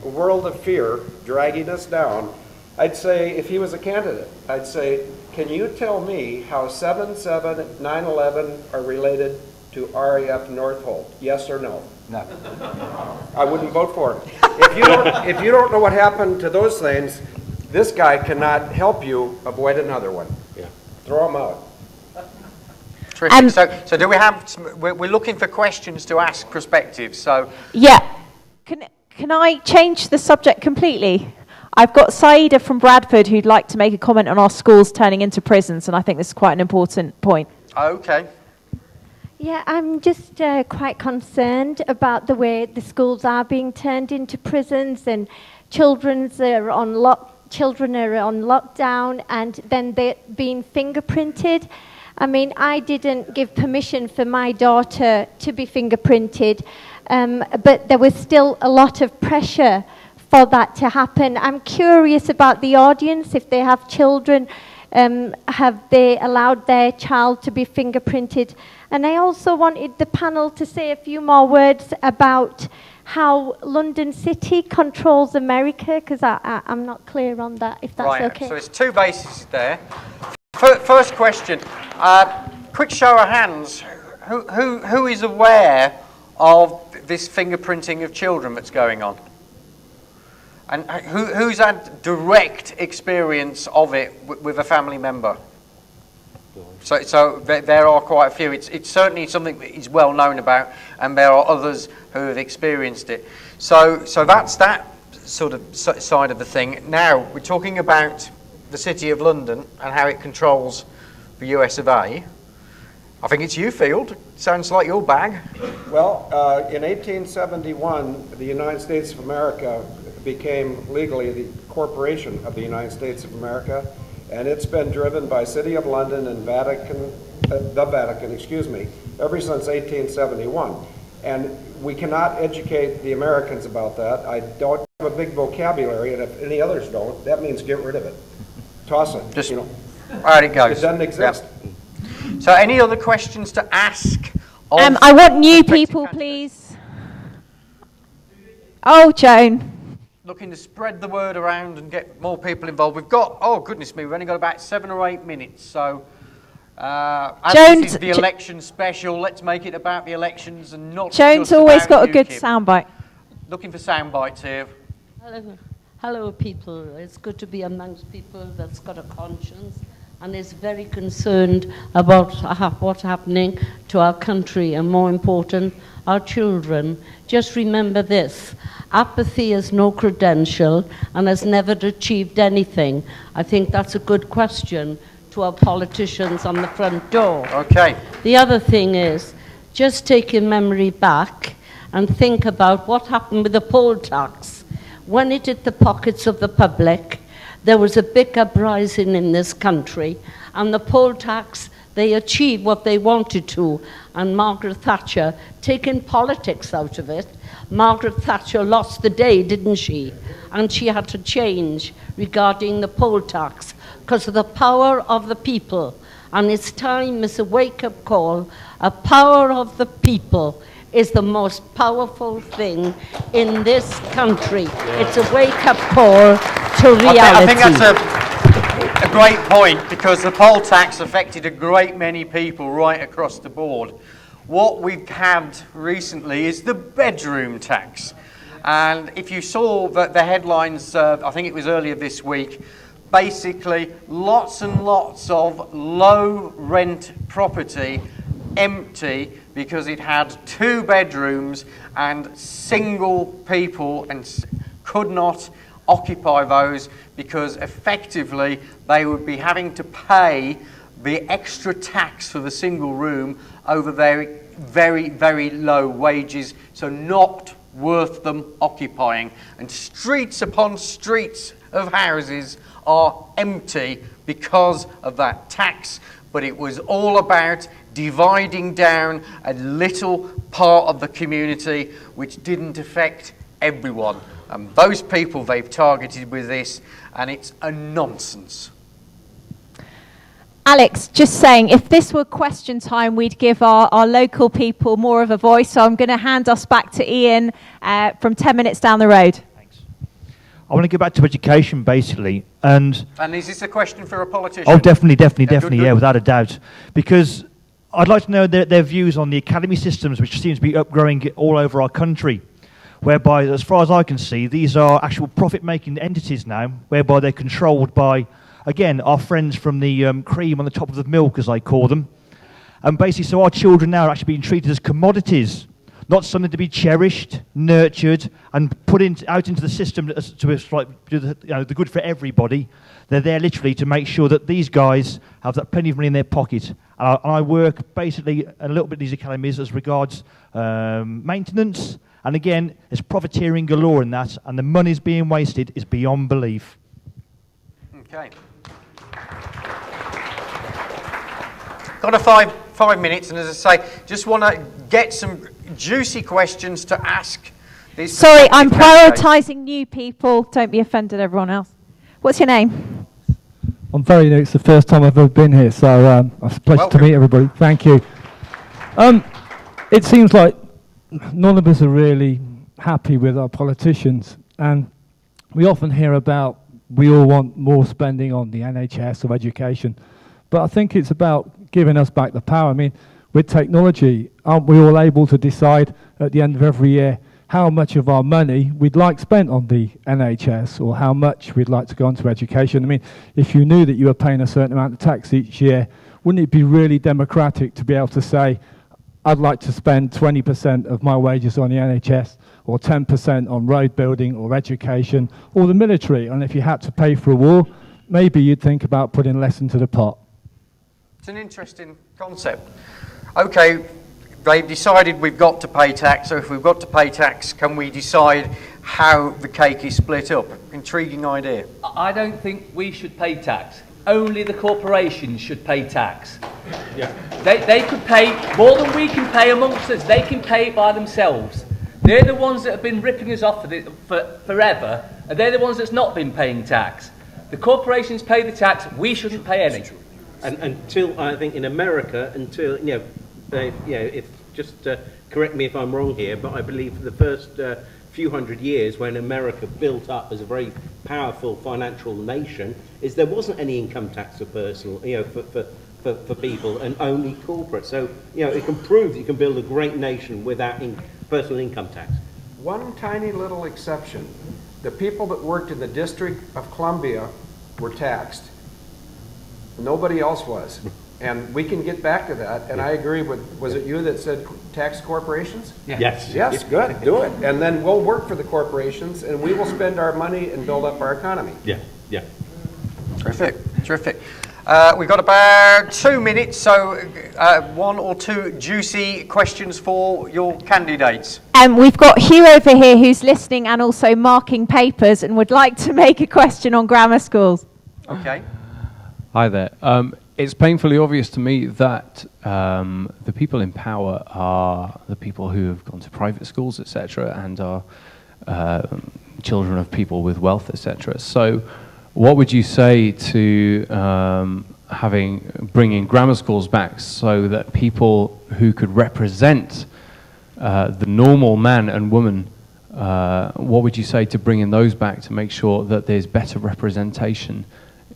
world of fear dragging us down, I'd say, if he was a candidate, I'd say, can you tell me how 7/7, 9/11 are related to RAF Northolt? Yes or no? No. I wouldn't vote for him. If you don't know what happened to those things, this guy cannot help you avoid another one. Yeah. Throw him out. Terrific. So do we have? We're looking for questions to ask prospectives. So yeah, can I change the subject completely? I've got Saida from Bradford who'd like to make a comment on our schools turning into prisons, and I think this is quite an important point. Okay. Yeah, I'm just quite concerned about the way the schools are being turned into prisons, and children are on lockdown, and then they're being fingerprinted. I mean, I didn't give permission for my daughter to be fingerprinted, but there was still a lot of pressure for that to happen. I'm curious about the audience, if they have children have they allowed their child to be fingerprinted? And I also wanted the panel to say a few more words about how London City controls America, because I'm not clear on that, if that's okay. So it's two bases there. First question, quick show of hands. Who is aware of this fingerprinting of children that's going on? And who's had direct experience of it with a family member? So there are quite a few. It's certainly something that is well known about, and there are others who have experienced it. So that's that sort of side of the thing. Now we're talking about the City of London and how it controls the US of A. I think it's you, Field. Sounds like your bag. Well, in 1871, the United States of America became legally the corporation of the United States of America, and it's been driven by City of London and the Vatican, ever since 1871. And we cannot educate the Americans about that. I don't have a big vocabulary, and if any others don't, that means get rid of it. Toss it. Just out it goes. It doesn't exist. Yep. So any other questions to ask? I want new people, please. Oh, Joan. Looking to spread the word around and get more people involved. We've got, oh goodness me, we've only got about 7 or 8 minutes. So as this is the election special, let's make it about the elections and not Joan's just always about got a good UKIP. soundbite. Looking for sound bites here. Hello, people. It's good to be amongst people that's got a conscience and is very concerned about what's happening to our country and, more important, our children. Just remember this. Apathy is no credential and has never achieved anything. I think that's a good question to our politicians on the front door. Okay. The other thing is, just take your memory back and think about what happened with the poll tax. When it hit the pockets of the public, there was a big uprising in this country, and the poll tax, they achieved what they wanted to, and Margaret Thatcher, taking politics out of it, Margaret Thatcher lost the day, didn't she? And she had to change regarding the poll tax because of the power of the people. And it's time, it's a wake-up call. A power of the people is the most powerful thing in this country. It's a wake-up call to reality. I think that's a great point, because the poll tax affected a great many people right across the board. What we've had recently is the bedroom tax. And if you saw the headlines, I think it was earlier this week, basically lots and lots of low rent property empty because it had 2 bedrooms and single people and could not occupy those because effectively they would be having to pay the extra tax for the single room over their very, very low wages, so not worth them occupying. And streets upon streets of houses are empty because of that tax, but it was all about dividing down a little part of the community which didn't affect everyone. And those people they've targeted with this, and it's a nonsense. Alex, just saying, if this were question time, we'd give our local people more of a voice. So I'm going to hand us back to Ian from 10 minutes down the road. Thanks. I want to go back to education, basically. And is this a question for a politician? Oh, definitely, Good. yeah, without a doubt. Because I'd like to know their views on the academy systems, which seems to be upgrowing all over our country, whereby, as far as I can see, these are actual profit-making entities now, whereby they're controlled by, again, our friends from the cream on the top of the milk, as I call them. And basically, so our children now are actually being treated as commodities, not something to be cherished, nurtured, and put out into the system to do the good for everybody. They're there literally to make sure that these guys have that plenty of money in their pocket. And I work basically a little bit at these academies as regards maintenance. And again, there's profiteering galore in that, and the money's being wasted is beyond belief. Okay. Got a five minutes, and as I say, just want to get some juicy questions to ask. Sorry, I'm prioritising new people. Don't be offended, everyone else. What's your name? I'm very new. It's the first time I've ever been here, so it's a pleasure to meet everybody. Thank you. It seems like none of us are really happy with our politicians, and we often hear about we all want more spending on the NHS or education, but I think it's about giving us back the power. I mean, with technology, aren't we all able to decide at the end of every year how much of our money we'd like spent on the NHS or how much we'd like to go into education? I mean, if you knew that you were paying a certain amount of tax each year, wouldn't it be really democratic to be able to say, I'd like to spend 20% of my wages on the NHS or 10% on road building or education or the military? And if you had to pay for a war, maybe you'd think about putting less into the pot. It's an interesting concept. Okay, they've decided we've got to pay tax, so if we've got to pay tax, can we decide how the cake is split up? Intriguing idea. I don't think we should pay tax. Only the corporations should pay tax. Yeah. They could pay more than we can pay amongst us. They can pay it by themselves. They're the ones that have been ripping us off for forever, and they're the ones that's not been paying tax. The corporations pay the tax. We shouldn't pay any. And until, I think in America, until, if just correct me if I'm wrong here, but I believe for the first few hundred years when America built up as a very powerful financial nation, is there wasn't any income tax for personal, for people, and only corporate. So, it can prove that you can build a great nation without personal income tax. One tiny little exception. The people that worked in the District of Columbia were taxed. Nobody else was. And we can get back to that. And I agree with, was it you that said tax corporations? Yeah. Yes. Yes, good, do it. And then we'll work for the corporations and we will spend our money and build up our economy. Yeah, yeah. Terrific, terrific. We've got about 2 minutes, so one or two juicy questions for your candidates. We've got Hugh over here who's listening and also marking papers and would like to make a question on grammar schools. Okay. Hi there. It's painfully obvious to me that the people in power are the people who have gone to private schools, etc., and are children of people with wealth, etc. So what would you say to bringing grammar schools back so that people who could represent the normal man and woman, what would you say to bringing those back to make sure that there's better representation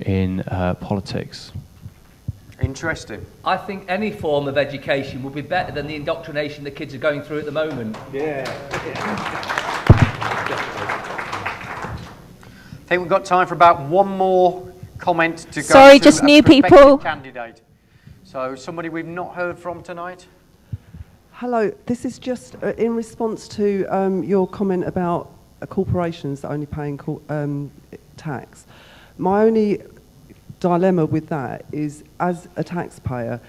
in politics? Interesting. I think any form of education would be better than the indoctrination the kids are going through at the moment. Yeah. I think we've got time for about one more comment to go. Sorry, to just a new prospective people. Candidate. So somebody we've not heard from tonight. Hello, this is just in response to your comment about corporations that only paying tax. My only dilemma with that is, as a taxpayer,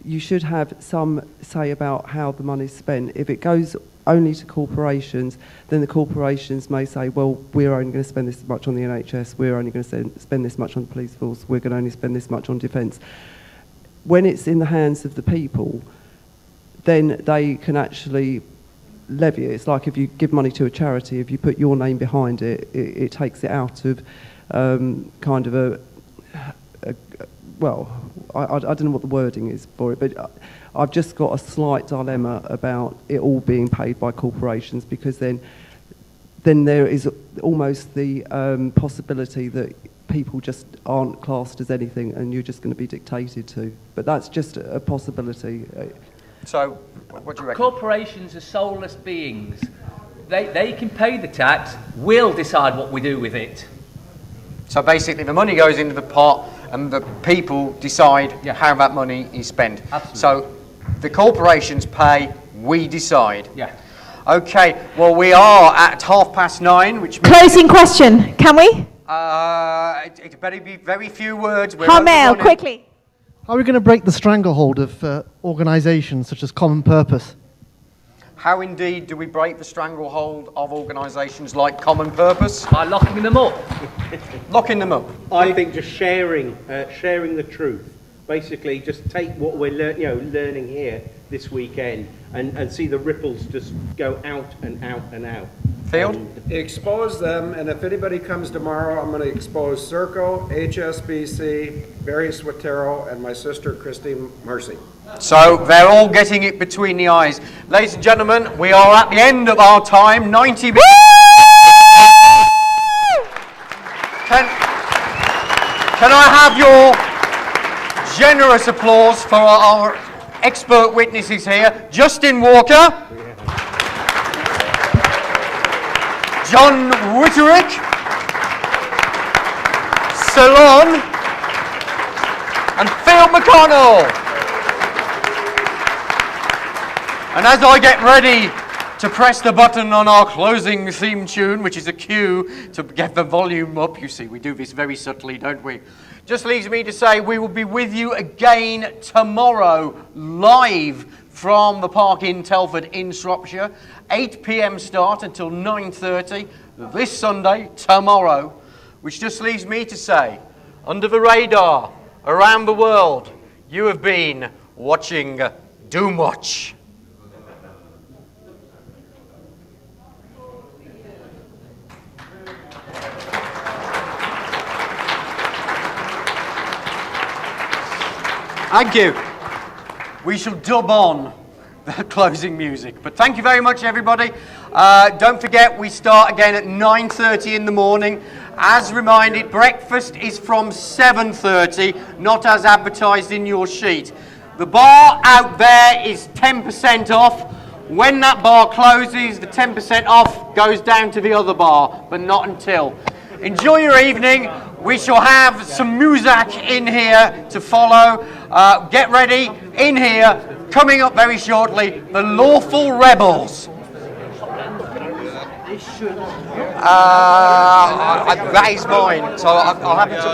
you should have some say about how the money's spent. If it goes only to corporations, then the corporations may say, well, we're only going to spend this much on the NHS, we're only going to spend this much on the police force, we're going to only spend this much on defence. When it's in the hands of the people, then they can actually levy it. It's like if you give money to a charity, if you put your name behind it, it takes it out of kind of well, I don't know what the wording is for it, but I've just got a slight dilemma about it all being paid by corporations, because then there is almost the possibility that people just aren't classed as anything and you're just going to be dictated to. But that's just a possibility. So, what do you reckon? Corporations are soulless beings. They can pay the tax, we'll decide what we do with it. So basically the money goes into the pot and the people decide how that money is spent. Absolutely. So the corporations pay, we decide. Yeah. Okay, well we are at 9:30, which means... Closing question, can we? It better be very few words. Hamel, quickly. How are we going to break the stranglehold of organisations such as Common Purpose? How indeed do we break the stranglehold of organisations like Common Purpose? By locking them up. Locking them up. I think just sharing the truth. Basically, just take what we're learning here this weekend and see the ripples just go out and out and out. Field? Expose them, and if anybody comes tomorrow, I'm going to expose Serco, HSBC, Barry Swatero, and my sister Christine Mercy. So they're all getting it between the eyes. Ladies and gentlemen, we are at the end of our time. 90 minutes. Can I have your generous applause for our expert witnesses here? Justin Walker, John Witterick, Ceylon, and Phil McConnell. And as I get ready to press the button on our closing theme tune, which is a cue to get the volume up, you see, we do this very subtly, don't we? Just leaves me to say we will be with you again tomorrow, live from the park in Telford in Shropshire. 8 p.m. start until 9:30 this Sunday, tomorrow. Which just leaves me to say, under the radar, around the world, you have been watching Doomwatch. Thank you. We shall dub on the closing music. But thank you very much, everybody. Don't forget, we start again at 9:30 in the morning. As reminded, breakfast is from 7:30, not as advertised in your sheet. The bar out there is 10% off. When that bar closes, the 10% off goes down to the other bar, but not until. Enjoy your evening. We shall have some music in here to follow. Get ready, in here, coming up very shortly, the Lawful Rebels. That is mine, so I'll have it tomorrow.